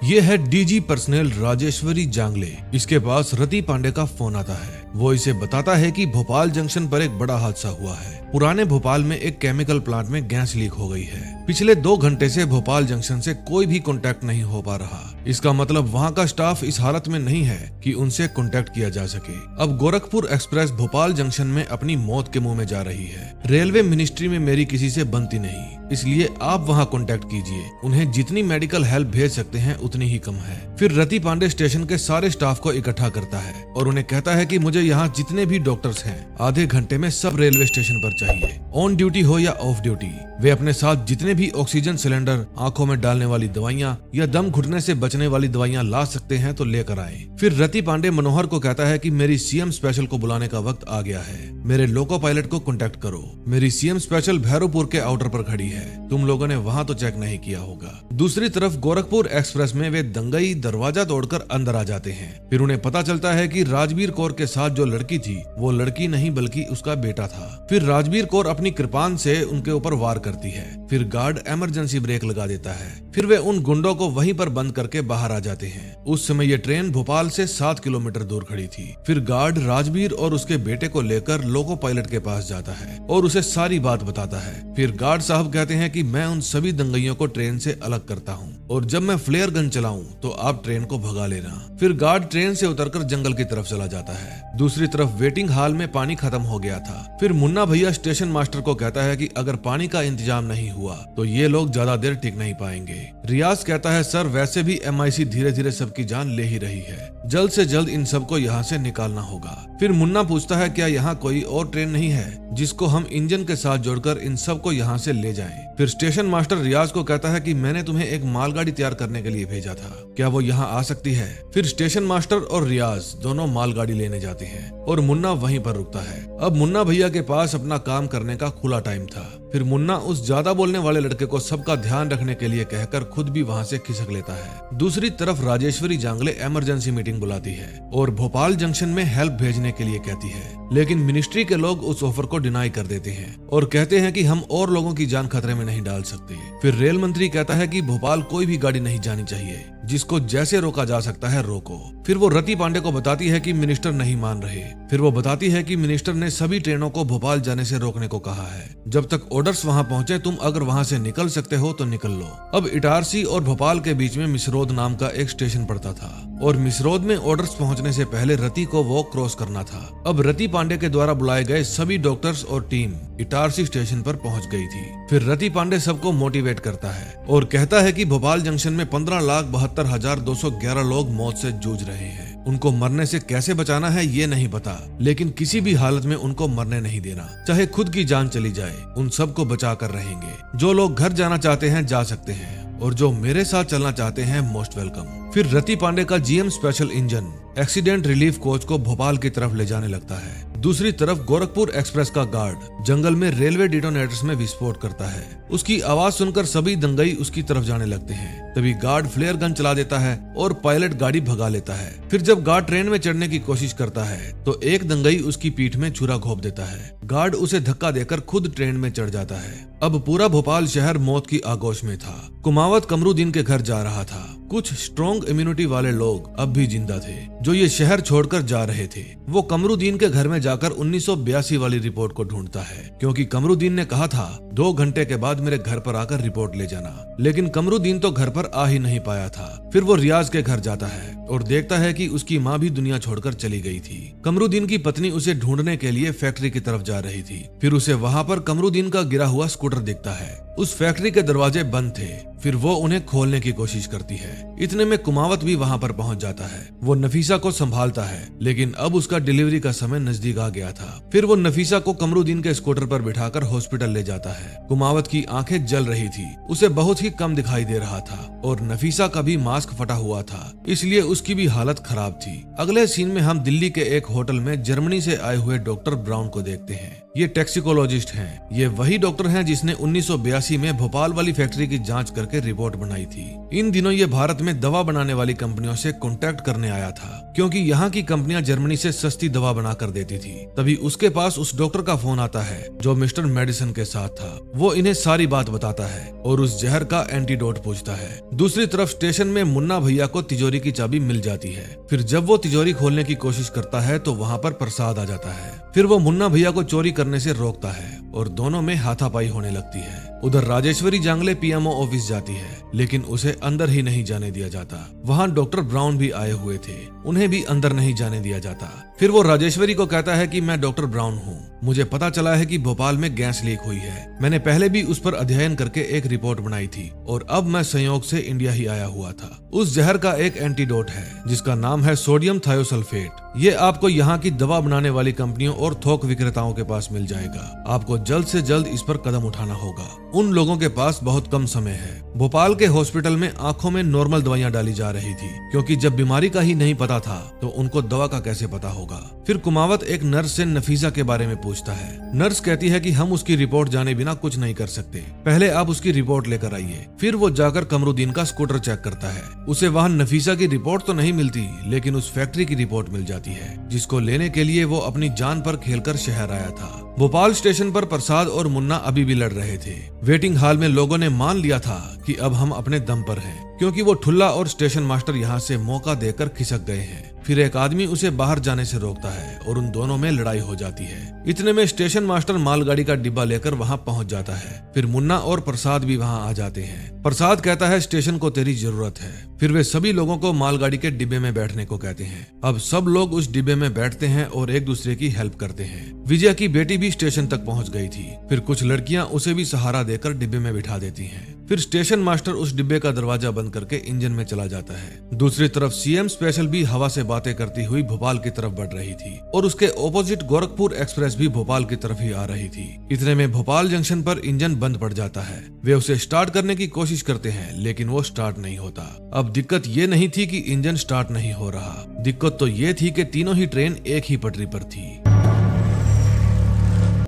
ये है डीजी पर्सनल राजेश्वरी जांगले। इसके पास रति पांडे का फोन आता है। वो इसे बताता है कि भोपाल जंक्शन पर एक बड़ा हादसा हुआ है। पुराने भोपाल में एक केमिकल प्लांट में गैस लीक हो गई है। पिछले 2 घंटे से भोपाल जंक्शन से कोई भी कांटेक्ट नहीं हो पा रहा। इसका मतलब वहाँ का स्टाफ इस हालत में नहीं है कि उनसे कांटेक्ट किया जा सके। अब गोरखपुर एक्सप्रेस भोपाल जंक्शन में अपनी मौत के मुंह में जा रही है। रेलवे मिनिस्ट्री में मेरी किसी से बनती नहीं, इसलिए आप वहाँ कांटेक्ट कीजिए। उन्हें जितनी मेडिकल हेल्प भेज सकते हैं उतनी ही कम है। फिर रति पांडे स्टेशन के सारे स्टाफ को इकट्ठा करता है और उन्हें कहता है कि मुझे यहाँ जितने भी डॉक्टर्स हैं आधे घंटे में सब रेलवे स्टेशन पर चाहिए, ऑन ड्यूटी हो या ऑफ ड्यूटी। वे अपने साथ जितने भी ऑक्सीजन सिलेंडर, आंखों में डालने वाली दवाइयाँ या दम घुटने से बचने वाली दवाइयाँ ला सकते हैं तो लेकर आए। फिर रति पांडे मनोहर को कहता है कि मेरी सीएम स्पेशल को बुलाने का वक्त आ गया है, मेरे लोको पायलट को कांटेक्ट करो। मेरी सीएम स्पेशल भैरवपुर के आउटर पर खड़ी है, तुम लोगों ने वहाँ तो चेक नहीं किया होगा। दूसरी तरफ गोरखपुर एक्सप्रेस में वे दंगई दरवाजा तोड़कर अंदर आ जाते हैं। फिर उन्हें पता चलता है कि राजबीर कौर के साथ जो लड़की थी वो लड़की नहीं बल्कि उसका बेटा था। फिर राजबीर कौर अपनी कृपान से उनके ऊपर वार करती है। फिर गार्ड इमरजेंसी ब्रेक लगा देता है। फिर वे उन गुंडों को वहीं पर बंद करके बाहर आ जाते हैं। उस समय ये ट्रेन भोपाल से 7 किलोमीटर दूर खड़ी थी। फिर गार्ड राजबीर और उसके बेटे को लेकर लोको पायलट के पास जाता है और उसे सारी बात बताता है। फिर गार्ड साहब कहते हैं कि मैं उन सभी दंगइयों को ट्रेन से अलग करता हूँ और जब मैं फ्लेयर गन चलाऊं तो आप ट्रेन को भगा लेना। फिर गार्ड ट्रेन से उतरकर जंगल की तरफ चला जाता है। दूसरी तरफ वेटिंग हॉल में पानी खत्म हो गया था। फिर मुन्ना भैया स्टेशन मास्टर को कहता है कि अगर पानी का इंतजाम नहीं हुआ तो ये लोग ज्यादा देर टिक नहीं पाएंगे। रियाज कहता है सर वैसे भी MIC धीरे धीरे सबकी जान ले ही रही है, जल्द से जल्द इन सबको यहाँ से निकालना होगा। फिर मुन्ना पूछता है क्या यहाँ कोई और ट्रेन नहीं है जिसको हम इंजन के साथ जोड़कर इन सबको यहाँ से ले जाएं। फिर स्टेशन मास्टर रियाज को कहता है कि मैंने तुम्हें एक मालगाड़ी तैयार करने के लिए भेजा था, क्या वो यहाँ आ सकती है। फिर स्टेशन मास्टर और रियाज दोनों मालगाड़ी लेने जाते हैं और मुन्ना वहीं पर रुकता है। अब मुन्ना भैया के पास अपना काम करने का खुला टाइम था। फिर मुन्ना उस ज्यादा बोलने वाले लड़के को सबका ध्यान रखने के लिए कहकर खुद भी वहाँ से खिसक लेता है। दूसरी तरफ राजेश्वरी जांगले इमरजेंसी मीटिंग बुलाती है और भोपाल जंक्शन में हेल्प भेजने के लिए कहती है, लेकिन मिनिस्ट्री के लोग उस ऑफर को डिनाई कर देते हैं और कहते हैं कि हम और लोगों की जान खतरे में नहीं डाल सकते। फिर रेल मंत्री कहता है कि भोपाल कोई भी गाड़ी नहीं जानी चाहिए, जिसको जैसे रोका जा सकता है रोको। फिर वो रति पांडे को बताती है कि मिनिस्टर नहीं मान रहे। फिर वो बताती है कि मिनिस्टर ने सभी ट्रेनों को भोपाल जाने से रोकने को कहा है। जब तक ऑर्डर्स वहां पहुंचे तुम अगर वहां से निकल सकते हो तो निकल लो। अब इटारसी और भोपाल के बीच में मिसरोद नाम का एक स्टेशन पड़ता था और मिसरोद में ऑर्डर्स पहुंचने से पहले रति को वो क्रॉस करना था। अब रति पांडे के द्वारा बुलाए गए सभी डॉक्टर्स और टीम इटारसी स्टेशन पर पहुंच गई थी। फिर रति पांडे सबको मोटिवेट करता है और कहता है कि भोपाल जंक्शन में 15,72,211 लोग मौत से जूझ रहे हैं। उनको मरने से कैसे बचाना है ये नहीं पता, लेकिन किसी भी हालत में उनको मरने नहीं देना, चाहे खुद की जान चली जाए, उन सबको बचा कर रहेंगे। जो लोग घर जाना चाहते हैं जा सकते हैं और जो मेरे साथ चलना चाहते हैं मोस्ट वेलकम। फिर रति पांडे का GM special engine accident relief coach को भोपाल की तरफ ले जाने लगता है। दूसरी तरफ गोरखपुर एक्सप्रेस का गार्ड जंगल में रेलवे डिटोनेटर्स में विस्फोट करता है। उसकी आवाज सुनकर सभी दंगई उसकी तरफ जाने लगते हैं। तभी गार्ड फ्लेयर गन चला देता है और पायलट गाड़ी भगा लेता है। फिर जब गार्ड ट्रेन में चढ़ने की कोशिश करता है तो एक दंगई उसकी पीठ में छुरा घोंप देता है। गार्ड उसे धक्का देकर खुद ट्रेन में चढ़ जाता है। अब पूरा भोपाल शहर मौत की आगोश में था। कुमावत कमरुद्दीन के घर जा रहा था। कुछ स्ट्रॉन्ग इम्यूनिटी वाले लोग अब भी जिंदा थे जो ये शहर छोड़कर जा रहे थे। वो कमरुद्दीन के घर में जाकर 1982 वाली रिपोर्ट को ढूंढता है, क्योंकि कमरुद्दीन ने कहा था 2 घंटे के बाद मेरे घर पर आकर रिपोर्ट ले जाना। लेकिन कमरुद्दीन तो घर पर आ ही नहीं पाया था। फिर वो रियाज के घर जाता है और देखता है कि उसकी माँ भी दुनिया छोड़कर चली गई थी। कमरुद्दीन की पत्नी उसे ढूंढने के लिए फैक्ट्री की तरफ जा रही थी। फिर उसे वहाँ पर कमरुद्दीन का गिरा हुआ स्कूटर दिखता है। उस फैक्ट्री के दरवाजे बंद थे। फिर वो उन्हें खोलने की कोशिश करती है। इतने में कुमावत भी वहाँ पर पहुँच जाता है। वो नफीसा को संभालता है, लेकिन अब उसका डिलीवरी का समय नजदीक आ गया था। फिर वो नफीसा को कमरुद्दीन के स्कूटर पर बिठाकर हॉस्पिटल ले जाता है। कुमावत की आंखें जल रही थी, उसे बहुत ही कम दिखाई दे रहा था और नफीसा का भी मास्क फटा हुआ था, इसलिए उसकी भी हालत खराब थी। अगले सीन में हम दिल्ली के एक होटल में जर्मनी से आए हुए डॉक्टर ब्राउन को देखते हैं। ये टैक्सिकोलॉजिस्ट हैं। ये वही डॉक्टर हैं जिसने 1982 में भोपाल वाली फैक्ट्री की जांच करके रिपोर्ट बनाई थी। इन दिनों ये भारत में दवा बनाने वाली कंपनियों से कांटेक्ट करने आया था, क्योंकि यहाँ की कंपनियां जर्मनी से सस्ती दवा बना कर देती थी। तभी उसके पास उस डॉक्टर का फोन आता है जो मिस्टर मेडिसन के साथ था। वो इन्हें सारी बात बताता है और उस जहर का एंटीडोट पूछता है। दूसरी तरफ स्टेशन में मुन्ना भैया को तिजोरी की चाबी मिल जाती है। फिर जब वो तिजोरी खोलने की कोशिश करता है तो वहाँ पर प्रसाद आ जाता है। फिर वो मुन्ना भैया को चोरी करने से रोकता है और दोनों में हाथापाई होने लगती है। उधर राजेश्वरी जांगले पीएमओ ऑफिस जाती है, लेकिन उसे अंदर ही नहीं जाने दिया जाता। वहाँ डॉक्टर ब्राउन भी आए हुए थे, उन्हें भी अंदर नहीं जाने दिया जाता। फिर वो राजेश्वरी को कहता है कि मैं डॉक्टर ब्राउन हूँ, मुझे पता चला है कि भोपाल में गैस लीक हुई है। मैंने पहले भी उस पर अध्ययन करके एक रिपोर्ट बनाई थी और अब मैं संयोग से इंडिया ही आया हुआ था। उस जहर का एक एंटीडोट है जिसका नाम है सोडियम थायोसल्फेट। ये आपको यहाँ की दवा बनाने वाली कंपनियों और थोक विक्रेताओं के पास मिल जाएगा। आपको जल्द से जल्द इस पर कदम उठाना होगा। उन लोगों के पास बहुत कम समय है। भोपाल के हॉस्पिटल में आंखों में नॉर्मल दवाइयां डाली जा रही थी, क्योंकि जब बीमारी का ही नहीं पता था तो उनको दवा का कैसे पता होगा। फिर कुमावत एक नर्स से नफीसा के बारे में पूछता है। नर्स कहती है कि हम उसकी रिपोर्ट जाने बिना कुछ नहीं कर सकते, पहले आप उसकी रिपोर्ट लेकर आइए। फिर वो जाकर कमरुद्दीन का स्कूटर चेक करता है। उसे वहाँ नफीसा की रिपोर्ट तो नहीं मिलती, लेकिन उस फैक्ट्री की रिपोर्ट मिल जाती है, जिसको लेने के लिए वो अपनी जान पर खेलकर शहर आया था। भोपाल स्टेशन पर प्रसाद और मुन्ना अभी भी लड़ रहे थे। वेटिंग हॉल में लोगों ने मान लिया था कि अब हम अपने दम पर हैं, क्योंकि वो ठुल्ला और स्टेशन मास्टर यहाँ से मौका देकर खिसक गए हैं। फिर एक आदमी उसे बाहर जाने से रोकता है और उन दोनों में लड़ाई हो जाती है। इतने में स्टेशन मास्टर मालगाड़ी का डिब्बा लेकर वहाँ पहुँच जाता है। फिर मुन्ना और प्रसाद भी वहाँ आ जाते हैं। प्रसाद कहता है स्टेशन को तेरी जरूरत है। फिर वे सभी लोगों को मालगाड़ी के डिब्बे में बैठने को कहते हैं। अब सब लोग उस डिब्बे में बैठते हैं और एक दूसरे की हेल्प करते हैं। विजय की बेटी भी स्टेशन तक पहुंच गई थी। फिर कुछ लड़कियां उसे भी सहारा देकर डिब्बे में बिठा देती हैं। फिर स्टेशन मास्टर उस डिब्बे का दरवाजा बंद करके इंजन में चला जाता है। दूसरी तरफ सीएम स्पेशल भी हवा से बातें करती हुई भोपाल की तरफ बढ़ रही थी और उसके ऑपोजिट गोरखपुर एक्सप्रेस भी भोपाल की तरफ ही आ रही थी। इतने में भोपाल जंक्शन पर इंजन बंद पड़ जाता है। वे उसे स्टार्ट करने की कोशिश करते हैं, लेकिन वो स्टार्ट नहीं होता। अब दिक्कत ये नहीं थी कि इंजन स्टार्ट नहीं हो रहा, दिक्कत तो ये थी कि तीनों ही ट्रेन एक ही पटरी पर थी।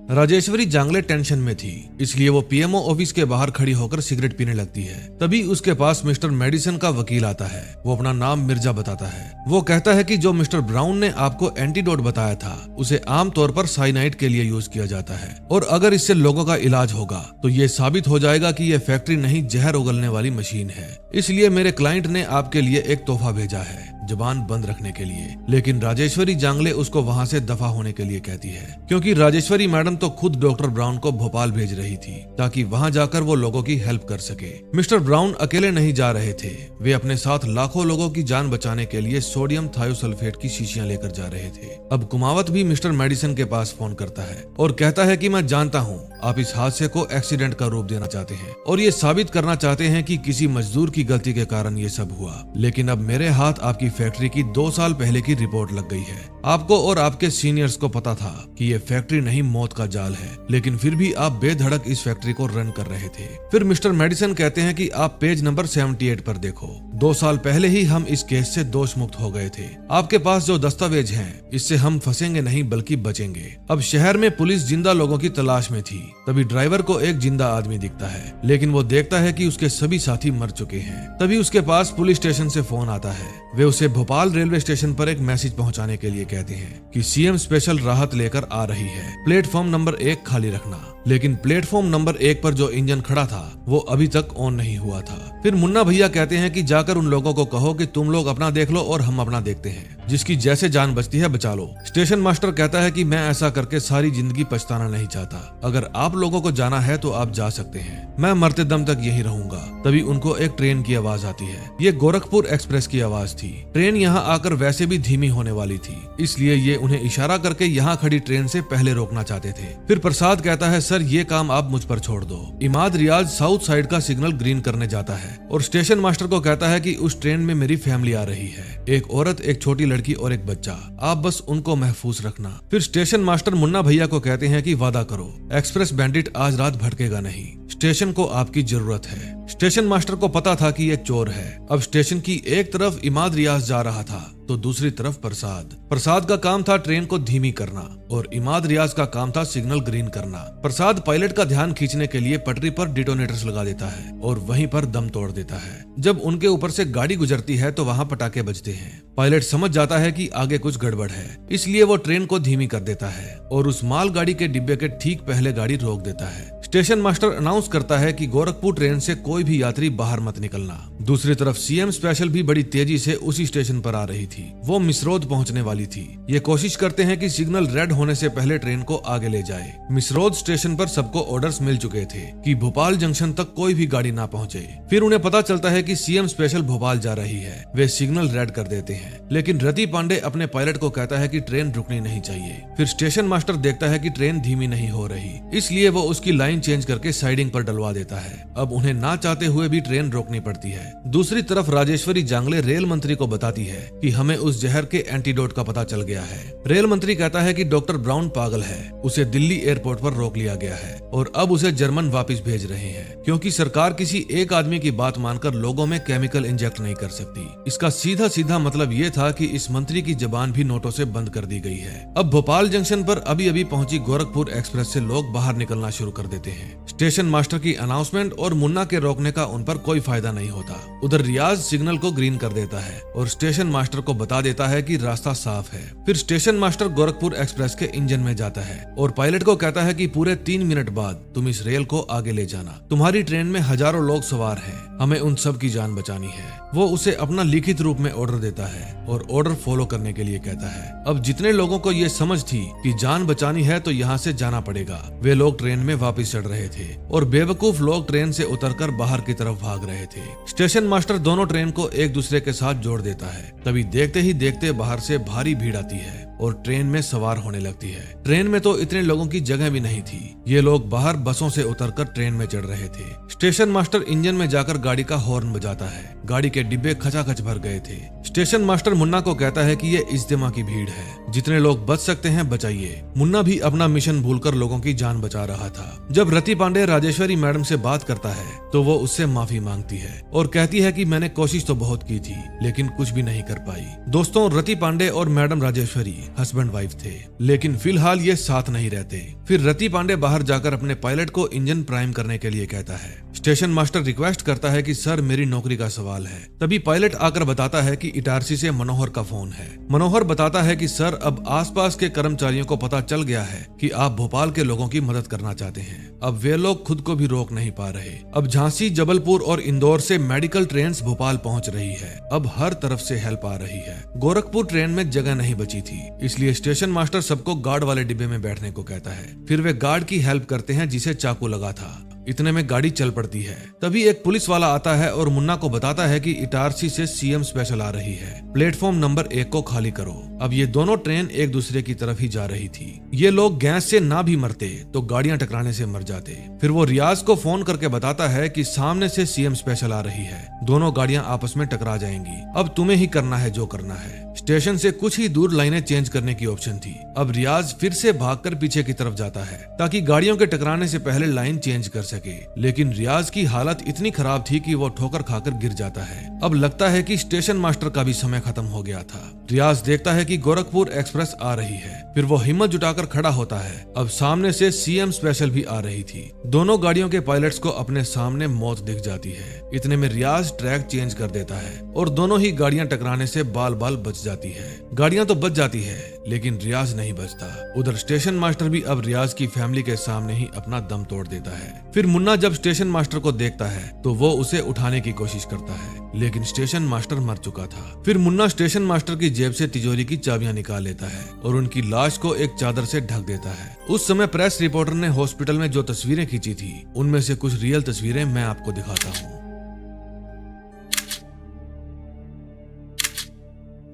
राजेश्वरी जांगले टेंशन में थी, इसलिए वो पीएमओ ऑफिस के बाहर खड़ी होकर सिगरेट पीने लगती है। तभी उसके पास मिस्टर मेडिसन का वकील आता है। वो अपना नाम मिर्जा बताता है। वो कहता है कि जो मिस्टर ब्राउन ने आपको एंटीडोट बताया था, उसे आमतौर पर साइनाइड के लिए यूज किया जाता है, और अगर इससे लोगों का इलाज होगा तो ये साबित हो जाएगा कि ये फैक्ट्री नहीं, जहर उगलने वाली मशीन है। इसलिए मेरे क्लाइंट ने आपके लिए एक तोहफा भेजा है, जुबान बंद रखने के लिए, लेकिन राजेश्वरी जांगले उसको वहाँ से दफा होने के लिए कहती है, क्योंकि राजेश्वरी मैडम तो खुद डॉक्टर ब्राउन को भोपाल भेज रही थी ताकि वहाँ जाकर वो लोगों की हेल्प कर सके। मिस्टर ब्राउन अकेले नहीं जा रहे थे, वे अपने साथ लाखों लोगों की जान बचाने के लिए सोडियम थायोसल्फेट की शीशियां लेकर जा रहे थे। अब कुमावत भी मिस्टर मेडिसन के पास फोन करता है और कहता है कि मैं जानता हूँ आप इस हादसे को एक्सीडेंट का रूप देना चाहते हैं और ये साबित करना चाहते हैं कि किसी मजदूर की गलती के कारण ये सब हुआ, लेकिन अब मेरे हाथ आपकी फैक्ट्री की 2 साल पहले की रिपोर्ट लग गई है। आपको और आपके सीनियर्स को पता था कि ये फैक्ट्री नहीं मौत का जाल है, लेकिन फिर भी आप बेधड़क इस फैक्ट्री को रन कर रहे थे। फिर मिस्टर मेडिसन कहते हैं कि आप पेज नंबर 78 पर देखो, 2 साल पहले ही हम इस केस से दोष मुक्त हो गए थे। आपके पास जो दस्तावेज हैं, इससे हम फंसेंगे नहीं बल्कि बचेंगे। अब शहर में पुलिस जिंदा लोगों की तलाश में थी, तभी ड्राइवर को एक जिंदा आदमी दिखता है, लेकिन वो देखता है कि उसके सभी साथी मर चुके हैं। तभी उसके पास पुलिस स्टेशन से फोन आता है। वे उसे भोपाल रेलवे स्टेशन पर एक मैसेज पहुंचाने के लिए कहते हैं कि सीएम स्पेशल राहत लेकर आ रही है, प्लेटफॉर्म नंबर 1 खाली रखना। लेकिन प्लेटफॉर्म नंबर 1 पर जो इंजन खड़ा था वो अभी तक ऑन नहीं हुआ था। फिर मुन्ना भैया कहते हैं कि जाकर उन लोगों को कहो कि तुम लोग अपना देख लो और हम अपना देखते हैं, जिसकी जैसे जान बचती है बचा लो। स्टेशन मास्टर कहता है कि मैं ऐसा करके सारी जिंदगी पछताना नहीं चाहता, अगर आप लोगों को जाना है तो आप जा सकते हैं, मैं मरते दम तक यही रहूंगा। तभी उनको एक ट्रेन की आवाज आती है। ये गोरखपुर एक्सप्रेस की आवाज थी। ट्रेन यहाँ आकर वैसे भी धीमी होने वाली थी, इसलिए ये उन्हें इशारा करके यहाँ खड़ी ट्रेन से पहले रोकना चाहते थे। फिर प्रसाद कहता है, सर ये काम आप मुझ पर छोड़ दो। इमाद रियाज साउथ साइड का सिग्नल ग्रीन करने जाता है और स्टेशन मास्टर को कहता है कि उस ट्रेन में मेरी फैमिली आ रही है, एक औरत, एक छोटी लड़की और एक बच्चा, आप बस उनको महफूज रखना। फिर स्टेशन मास्टर मुन्ना भैया को कहते हैं कि वादा करो, एक्सप्रेस बैंडिट आज रात भटकेगा नहीं, स्टेशन को आपकी जरूरत है। स्टेशन मास्टर को पता था कि ये चोर है। अब स्टेशन की एक तरफ इमाद रियाज जा रहा था तो दूसरी तरफ प्रसाद का काम था ट्रेन को धीमी करना और इमाद रियाज का काम था सिग्नल ग्रीन करना। प्रसाद पायलट का ध्यान खींचने के लिए पटरी पर डिटोनेटर्स लगा देता है और वहीं पर दम तोड़ देता है। जब उनके ऊपर से गाड़ी गुजरती है तो वहाँ पटाखे बजते हैं। पायलट समझ जाता है कि आगे कुछ गड़बड़ है, इसलिए वो ट्रेन को धीमी कर देता है और उस माल गाड़ी के डिब्बे के ठीक पहले गाड़ी रोक देता है। स्टेशन मास्टर अनाउंस करता है कि गोरखपुर ट्रेन से कोई भी यात्री बाहर मत निकलना। दूसरी तरफ सीएम स्पेशल भी बड़ी तेजी से उसी स्टेशन पर आ रही थी। वो मिसरोद पहुंचने वाली थी। ये कोशिश करते हैं कि सिग्नल रेड होने से पहले ट्रेन को आगे ले जाए। मिसरोद स्टेशन पर सबको ऑर्डर्स मिल चुके थे कि भोपाल जंक्शन तक कोई भी गाड़ी ना पहुंचे। फिर उन्हें पता चलता है कि सीएम स्पेशल भोपाल जा रही है। वे सिग्नल रेड कर देते हैं, लेकिन रति पांडे अपने पायलट को कहता है कि ट्रेन रुकनी नहीं चाहिए। फिर स्टेशन मास्टर देखता है कि ट्रेन धीमी नहीं हो रही, इसलिए वो उसकी लाइन चेंज करके साइडिंग पर डलवा देता है। अब उन्हें ना चाहते हुए भी ट्रेन रोकनी पड़ती है। दूसरी तरफ राजेश्वरी जांगले रेल मंत्री को बताती है कि हमें उस जहर के एंटीडोट का पता चल गया है। रेल मंत्री कहता है कि डॉक्टर ब्राउन पागल है, उसे दिल्ली एयरपोर्ट पर रोक लिया गया है और अब उसे जर्मन वापस भेज रहे हैं, क्योंकि सरकार किसी एक आदमी की बात मानकर लोगों में केमिकल इंजेक्ट नहीं कर सकती। इसका सीधा सीधा मतलब ये था कि इस मंत्री की जबान भी नोटों से बंद कर दी गई है। अब भोपाल जंक्शन पर अभी अभी पहुंची गोरखपुर एक्सप्रेस से लोग बाहर निकलना शुरू कर देते हैं। स्टेशन मास्टर की अनाउंसमेंट और मुन्ना के रोकने का उन पर कोई फायदा नहीं होता। उधर रियाज सिग्नल को ग्रीन कर देता है और स्टेशन मास्टर को बता देता है कि रास्ता साफ है। फिर स्टेशन मास्टर गोरखपुर एक्सप्रेस के इंजन में जाता है और पायलट को कहता है कि पूरे 3 मिनट बाद तुम इस रेल को आगे ले जाना। तुम्हारी ट्रेन में हजारों लोग सवार हैं, हमें उन सब की जान बचानी है। वो उसे अपना लिखित रूप में ऑर्डर देता है और ऑर्डर फॉलो करने के लिए कहता है। अब जितने लोगों को ये समझ थी कि जान बचानी है तो यहाँ से जाना पड़ेगा, वे लोग ट्रेन में वापस चढ़ रहे थे और बेवकूफ लोग ट्रेन से उतरकर बाहर की तरफ भाग रहे थे। स्टेशन मास्टर दोनों ट्रेन को एक दूसरे के साथ जोड़ देता है। तभी देखते ही देखते बाहर से भारी भीड़ आती है और ट्रेन में सवार होने लगती है। ट्रेन में तो इतने लोगों की जगह भी नहीं थी। ये लोग बाहर बसों से उतरकर ट्रेन में चढ़ रहे थे। स्टेशन मास्टर इंजन में जाकर गाड़ी का हॉर्न बजाता है। गाड़ी के डिब्बे खचाखच भर गए थे। स्टेशन मास्टर मुन्ना को कहता है कि ये इज्तिमा की भीड़ है, जितने लोग बच सकते हैं बचाइए। मुन्ना भी अपना मिशन भूलकर लोगों की जान बचा रहा था। जब रति पांडे राजेश्वरी मैडम से बात करता है तो वो उससे माफी मांगती है और कहती है कि मैंने कोशिश तो बहुत की थी लेकिन कुछ भी नहीं कर पाई। दोस्तों, रति पांडे और मैडम राजेश्वरी हस्बैंड वाइफ थे, लेकिन फिलहाल ये साथ नहीं रहते। फिर रति पांडे बाहर जाकर अपने पायलट को इंजन प्राइम करने के लिए कहता है। स्टेशन मास्टर रिक्वेस्ट करता है कि सर मेरी नौकरी का सवाल है। तभी पायलट आकर बताता है कि इटारसी से मनोहर का फोन है। मनोहर बताता है कि सर अब आसपास के कर्मचारियों को पता चल गया है कि आप भोपाल के लोगों की मदद करना चाहते हैं। अब वे लोग खुद को भी रोक नहीं पा रहे। अब झांसी, जबलपुर और इंदौर से मेडिकल ट्रेन भोपाल पहुंच रही है। अब हर तरफ से हेल्प आ रही है। गोरखपुर ट्रेन में जगह नहीं बची थी, इसलिए स्टेशन मास्टर सबको गार्ड वाले डिब्बे में बैठने को कहता है। फिर वे गार्ड की हेल्प करते हैं जिसे चाकू लगा था। इतने में गाड़ी चल पड़ती है। तभी एक पुलिस वाला आता है और मुन्ना को बताता है कि इटारसी से सीएम स्पेशल आ रही है, प्लेटफॉर्म नंबर 1 को खाली करो। अब ये दोनों ट्रेन एक दूसरे की तरफ ही जा रही थी। ये लोग गैस से ना भी मरते तो गाड़ियां टकराने से मर जाते। फिर वो रियाज को फोन करके बताता है कि सामने से सीएम स्पेशल आ रही है, दोनों गाड़ियां आपस में टकरा जाएंगी। अब तुम्हें ही करना है जो करना है। स्टेशन से कुछ ही दूर लाइनें चेंज करने की ऑप्शन थी। अब रियाज फिर से भागकर पीछे की तरफ जाता है ताकि गाड़ियों के टकराने से पहले लाइन चेंज कर सके, लेकिन रियाज की हालत इतनी खराब थी कि वो ठोकर खाकर गिर जाता है। अब लगता है कि स्टेशन मास्टर का भी समय खत्म हो गया था। रियाज देखता है कि गोरखपुर एक्सप्रेस आ रही है। फिर वो हिम्मत जुटाकर खड़ा होता है। अब सामने से सीएम स्पेशल भी आ रही थी। दोनों गाड़ियों के पायलट्स को अपने सामने मौत दिख जाती है। इतने में रियाज ट्रैक चेंज कर देता है और दोनों ही गाड़ियां टकराने से बाल बाल बच जाती है। गाड़ियां तो बच जाती है लेकिन रियाज नहीं बचता। उधर स्टेशन मास्टर भी अब रियाज की फैमिली के सामने ही अपना दम तोड़ देता है। फिर मुन्ना जब स्टेशन मास्टर को देखता है तो वो उसे उठाने की कोशिश करता है, लेकिन स्टेशन मास्टर मर चुका था। फिर मुन्ना स्टेशन मास्टर की जेब से तिजोरी की चाबियां निकाल लेता है और उनकी लाश को एक चादर से ढक देता है। उस समय प्रेस रिपोर्टर ने हॉस्पिटल में जो तस्वीरें खींची थी उनमें से कुछ रियल तस्वीरें मैं आपको दिखाता हूँ।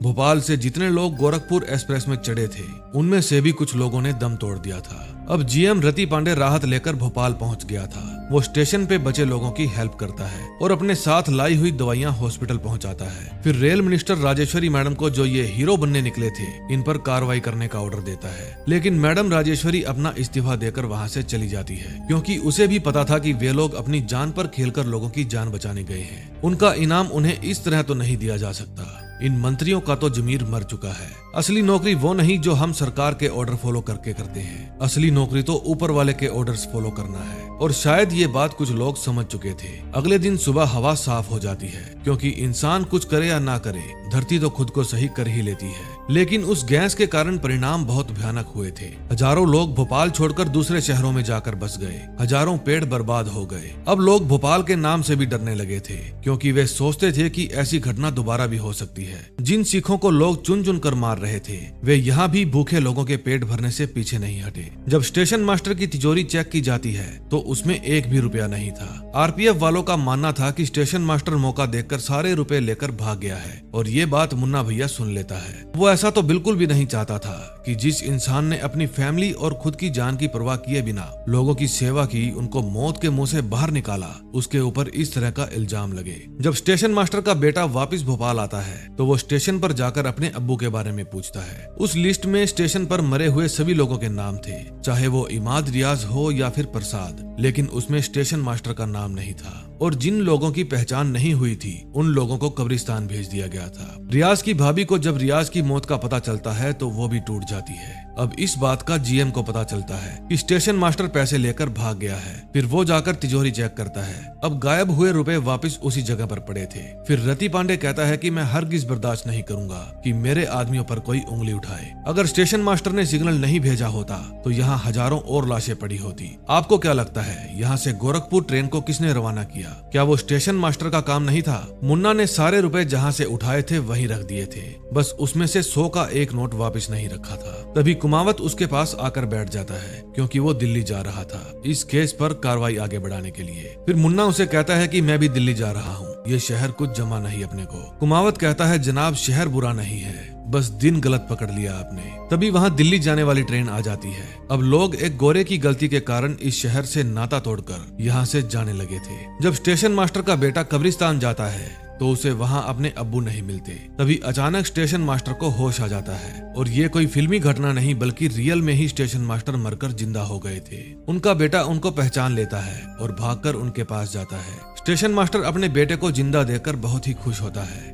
भोपाल से जितने लोग गोरखपुर एक्सप्रेस में चढ़े थे उनमें से भी कुछ लोगों ने दम तोड़ दिया था। अब जीएम रति पांडे राहत लेकर भोपाल पहुंच गया था। वो स्टेशन पे बचे लोगों की हेल्प करता है और अपने साथ लाई हुई दवाइयां हॉस्पिटल पहुंचाता है। फिर रेल मिनिस्टर राजेश्वरी मैडम को, जो ये हीरो बनने निकले थे, इन पर कार्रवाई करने का ऑर्डर देता है। लेकिन मैडम राजेश्वरी अपना इस्तीफा देकर वहाँ से चली जाती है, क्योंकि उसे भी पता था कि वे लोग अपनी जान पर खेलकर लोगों की जान बचाने गए हैं। उनका इनाम उन्हें इस तरह तो नहीं दिया जा सकता। इन मंत्रियों का तो जमीर मर चुका है। असली नौकरी वो नहीं जो हम सरकार के ऑर्डर फॉलो करके करते हैं। असली नौकरी तो ऊपर वाले के ऑर्डर्स फॉलो करना है। और शायद ये बात कुछ लोग समझ चुके थे। अगले दिन सुबह हवा साफ हो जाती है, क्योंकि इंसान कुछ करे या ना करे, धरती तो खुद को सही कर ही लेती है। लेकिन उस गैस के कारण परिणाम बहुत भयानक हुए थे। हजारों लोग भोपाल छोड़कर दूसरे शहरों में जाकर बस गए। हजारों पेड़ बर्बाद हो गए। अब लोग भोपाल के नाम से भी डरने लगे थे, क्योंकि वे सोचते थे कि ऐसी घटना दोबारा भी हो सकती है। जिन सिखों को लोग चुन चुन कर मार रहे थे, वे यहाँ भी भूखे लोगों के पेट भरने से पीछे नहीं हटे। जब स्टेशन मास्टर की तिजोरी चेक की जाती है तो उसमें एक भी रुपया नहीं था। आरपीएफ वालों का मानना था कि स्टेशन मास्टर मौका देखकर सारे रुपए लेकर भाग गया है, और ये बात मुन्ना भैया सुन लेता है। वो ऐसा तो बिल्कुल भी नहीं चाहता था कि जिस इंसान ने अपनी फैमिली और खुद की जान की परवाह किए बिना लोगों की सेवा की, उनको मौत के मुंह से बाहर निकाला, उसके ऊपर इस तरह का इल्जाम लगे। जब स्टेशन मास्टर का बेटा वापस भोपाल आता है तो वो स्टेशन पर जाकर अपने अब्बू के बारे में पूछता है। उस लिस्ट में स्टेशन पर मरे हुए सभी लोगों के नाम थे, चाहे वो इमाद रियाज हो या फिर प्रसाद, लेकिन उसमें स्टेशन मास्टर का नाम नहीं था। और जिन लोगों की पहचान नहीं हुई थी उन लोगों को कब्रिस्तान भेज दिया गया था। रियाज की भाभी को जब रियाज की मौत का पता चलता है तो वो भी टूट जाती है। अब इस बात का जीएम को पता चलता है कि स्टेशन मास्टर पैसे लेकर भाग गया है। फिर वो जाकर तिजोरी चेक करता है। अब गायब हुए रुपए वापस उसी जगह पर पड़े थे। फिर रति पांडे कहता है कि मैं हरगिज बर्दाश्त नहीं करूंगा कि मेरे आदमियों पर कोई उंगली उठाए। अगर स्टेशन मास्टर ने सिग्नल नहीं भेजा होता तो यहाँ हजारों और लाशें पड़ी होती। आपको क्या लगता है यहाँ से गोरखपुर ट्रेन को किसने रवाना किया? क्या वो स्टेशन मास्टर का काम नहीं था? मुन्ना ने सारे रुपए जहाँ से उठाए थे वहीं रख दिए थे, बस उसमें से 100 का एक नोट वापस नहीं रखा था। तभी कुमावत उसके पास आकर बैठ जाता है, क्योंकि वो दिल्ली जा रहा था इस केस पर कार्रवाई आगे बढ़ाने के लिए। फिर मुन्ना उसे कहता है कि मैं भी दिल्ली जा रहा हूँ, ये शहर कुछ जमा नहीं अपने को। कुमावत कहता है जनाब शहर बुरा नहीं है, बस दिन गलत पकड़ लिया आपने। तभी वहाँ दिल्ली जाने वाली ट्रेन आ जाती है। अब लोग एक गोरे की गलती के कारण इस शहर से नाता तोड़कर यहाँ से जाने लगे थे। जब स्टेशन मास्टर का बेटा कब्रिस्तान जाता है तो उसे वहाँ अपने अब्बू नहीं मिलते। तभी अचानक स्टेशन मास्टर को होश आ जाता है, और ये कोई फिल्मी घटना नहीं बल्कि रियल में ही स्टेशन मास्टर मरकर जिंदा हो गए थे। उनका बेटा उनको पहचान लेता है और भागकर उनके पास जाता है। स्टेशन मास्टर अपने बेटे को जिंदा देखकर बहुत ही खुश होता है।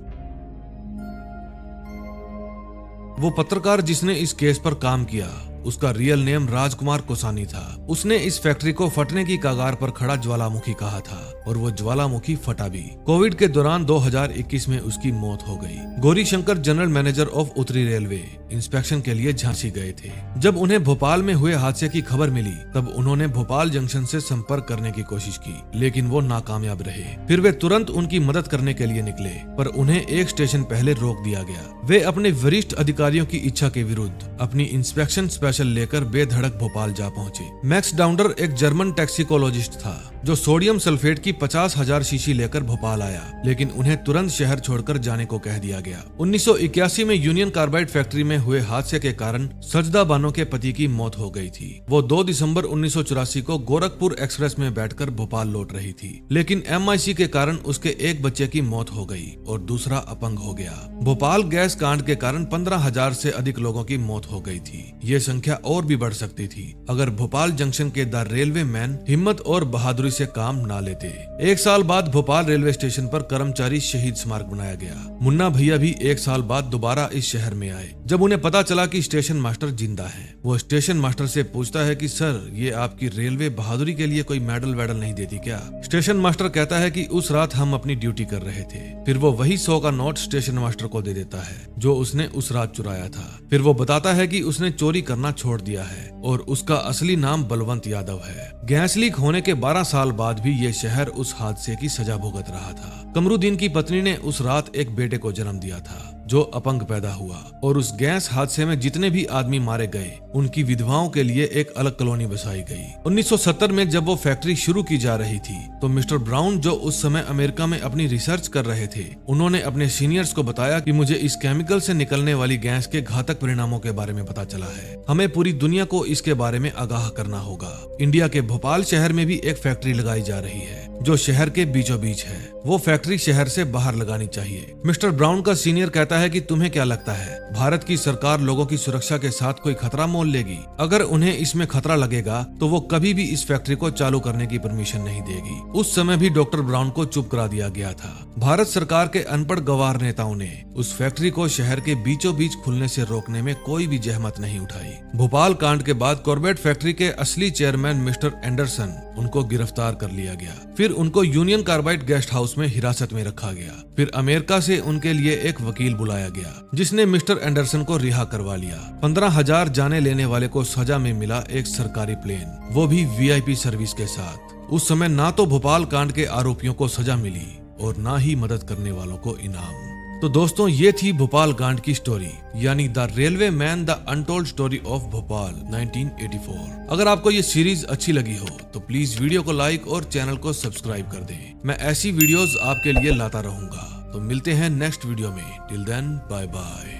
वो पत्रकार जिसने इस केस पर काम किया उसका रियल नेम राजकुमार कोसानी था। उसने इस फैक्ट्री को फटने की कगार पर खड़ा ज्वालामुखी कहा था और वो ज्वालामुखी फटा भी। कोविड के दौरान 2021 में उसकी मौत हो गई। Gauri Shankar general manager of उत्तरी रेलवे इंस्पेक्शन के लिए झांसी गए थे। जब उन्हें भोपाल में हुए हादसे की खबर मिली तब उन्होंने भोपाल जंक्शन से संपर्क करने की कोशिश की, लेकिन वो नाकामयाब रहे। फिर वे तुरंत उनकी मदद करने के लिए निकले, पर उन्हें एक स्टेशन पहले रोक दिया गया। वे अपने वरिष्ठ अधिकारियों की इच्छा के विरुद्ध अपनी इंस्पेक्शन स्पेशल लेकर बेधड़क भोपाल जा पहुंचे। मैक्स डाउंडर एक जर्मन टैक्सिकोलॉजिस्ट था जो सोडियम सल्फेट की 50,000 शीशी लेकर भोपाल आया, लेकिन उन्हें तुरंत शहर छोड़कर जाने को कह दिया गया। 1981 में यूनियन कार्बाइड फैक्ट्री में हुए हादसे के कारण सजदा बानो के पति की मौत हो गई थी। वो 2 दिसंबर 1984 को गोरखपुर एक्सप्रेस में बैठकर भोपाल लौट रही थी, लेकिन MIC के कारण उसके एक बच्चे की मौत हो गई और दूसरा अपंग हो गया। भोपाल गैस कांड के कारण 15,000 से अधिक लोगों की मौत हो गई थी। ये संख्या और भी बढ़ सकती थी अगर भोपाल जंक्शन के द रेलवे मैन हिम्मत और बहादुरी से काम ना लेते। 1 साल बाद भोपाल रेलवे स्टेशन पर कर्मचारी शहीद स्मारक बनाया गया। मुन्ना भैया भी 1 साल बाद दोबारा इस शहर में आए। जब उन्हें पता चला कि स्टेशन मास्टर जिंदा है, वो स्टेशन मास्टर से पूछता है कि सर, ये आपकी रेलवे बहादुरी के लिए कोई मेडल वेडल नहीं देती क्या? स्टेशन मास्टर कहता है कि उस रात हम अपनी ड्यूटी कर रहे थे। फिर वो वही 100 का नोट स्टेशन मास्टर को दे देता है जो उसने उस रात चुराया था। फिर वो बताता है कि उसने चोरी करना छोड़ दिया है और उसका असली नाम बलवंत यादव है। गैस लीक होने के 12 साल बाद भी ये शहर उस हादसे की सजा भुगत रहा था। कमरुद्दीन की पत्नी ने उस रात एक बेटे को जन्म दिया था जो अपंग पैदा हुआ, और उस गैस हादसे में जितने भी आदमी मारे गए उनकी विधवाओं के लिए एक अलग कॉलोनी बसाई गई। 1970 में जब वो फैक्ट्री शुरू की जा रही थी तो मिस्टर ब्राउन, जो उस समय अमेरिका में अपनी रिसर्च कर रहे थे, उन्होंने अपने सीनियर्स को बताया कि मुझे इस केमिकल से निकलने वाली गैस के घातक परिणामों के बारे में पता चला है। हमें पूरी दुनिया को इसके बारे में आगाह करना होगा। इंडिया के भोपाल शहर में भी एक फैक्ट्री लगाई जा रही है जो शहर के बीचों बीच है। वो फैक्ट्री शहर से बाहर लगानी चाहिए। मिस्टर ब्राउन का सीनियर कहता है कि तुम्हें क्या लगता है, भारत की सरकार लोगों की सुरक्षा के साथ कोई खतरा मोल लेगी? अगर उन्हें इसमें खतरा लगेगा तो वो कभी भी इस फैक्ट्री को चालू करने की परमिशन नहीं देगी। उस समय भी डॉक्टर ब्राउन को चुप करा दिया गया था। भारत सरकार के अनपढ़ गवार नेताओं ने उस फैक्ट्री को शहर के बीचों बीच खुलने से रोकने में कोई भी जहमत नहीं उठाई। भोपाल कांड के बाद कॉर्बेट फैक्ट्री के असली चेयरमैन मिस्टर एंडरसन, उनको गिरफ्तार कर लिया गया। फिर उनको यूनियन कार्बाइड गेस्ट हाउस में हिरासत में रखा गया। फिर अमेरिका से उनके लिए एक वकील बुलाया गया जिसने मिस्टर एंडरसन को रिहा करवा लिया। 15,000 जाने लेने वाले को सजा में मिला एक सरकारी प्लेन, वो भी VIP सर्विस के साथ। उस समय ना तो भोपाल कांड के आरोपियों को सजा मिली और ना ही मदद करने वालों को इनाम। तो दोस्तों, ये थी भोपाल कांड की स्टोरी, यानी the railway man the untold story of Bhopal 1984। अगर आपको ये सीरीज अच्छी लगी हो तो प्लीज वीडियो को लाइक और चैनल को सब्सक्राइब कर दें। मैं ऐसी वीडियोस आपके लिए लाता रहूंगा। तो मिलते हैं नेक्स्ट वीडियो में। Till then, bye bye.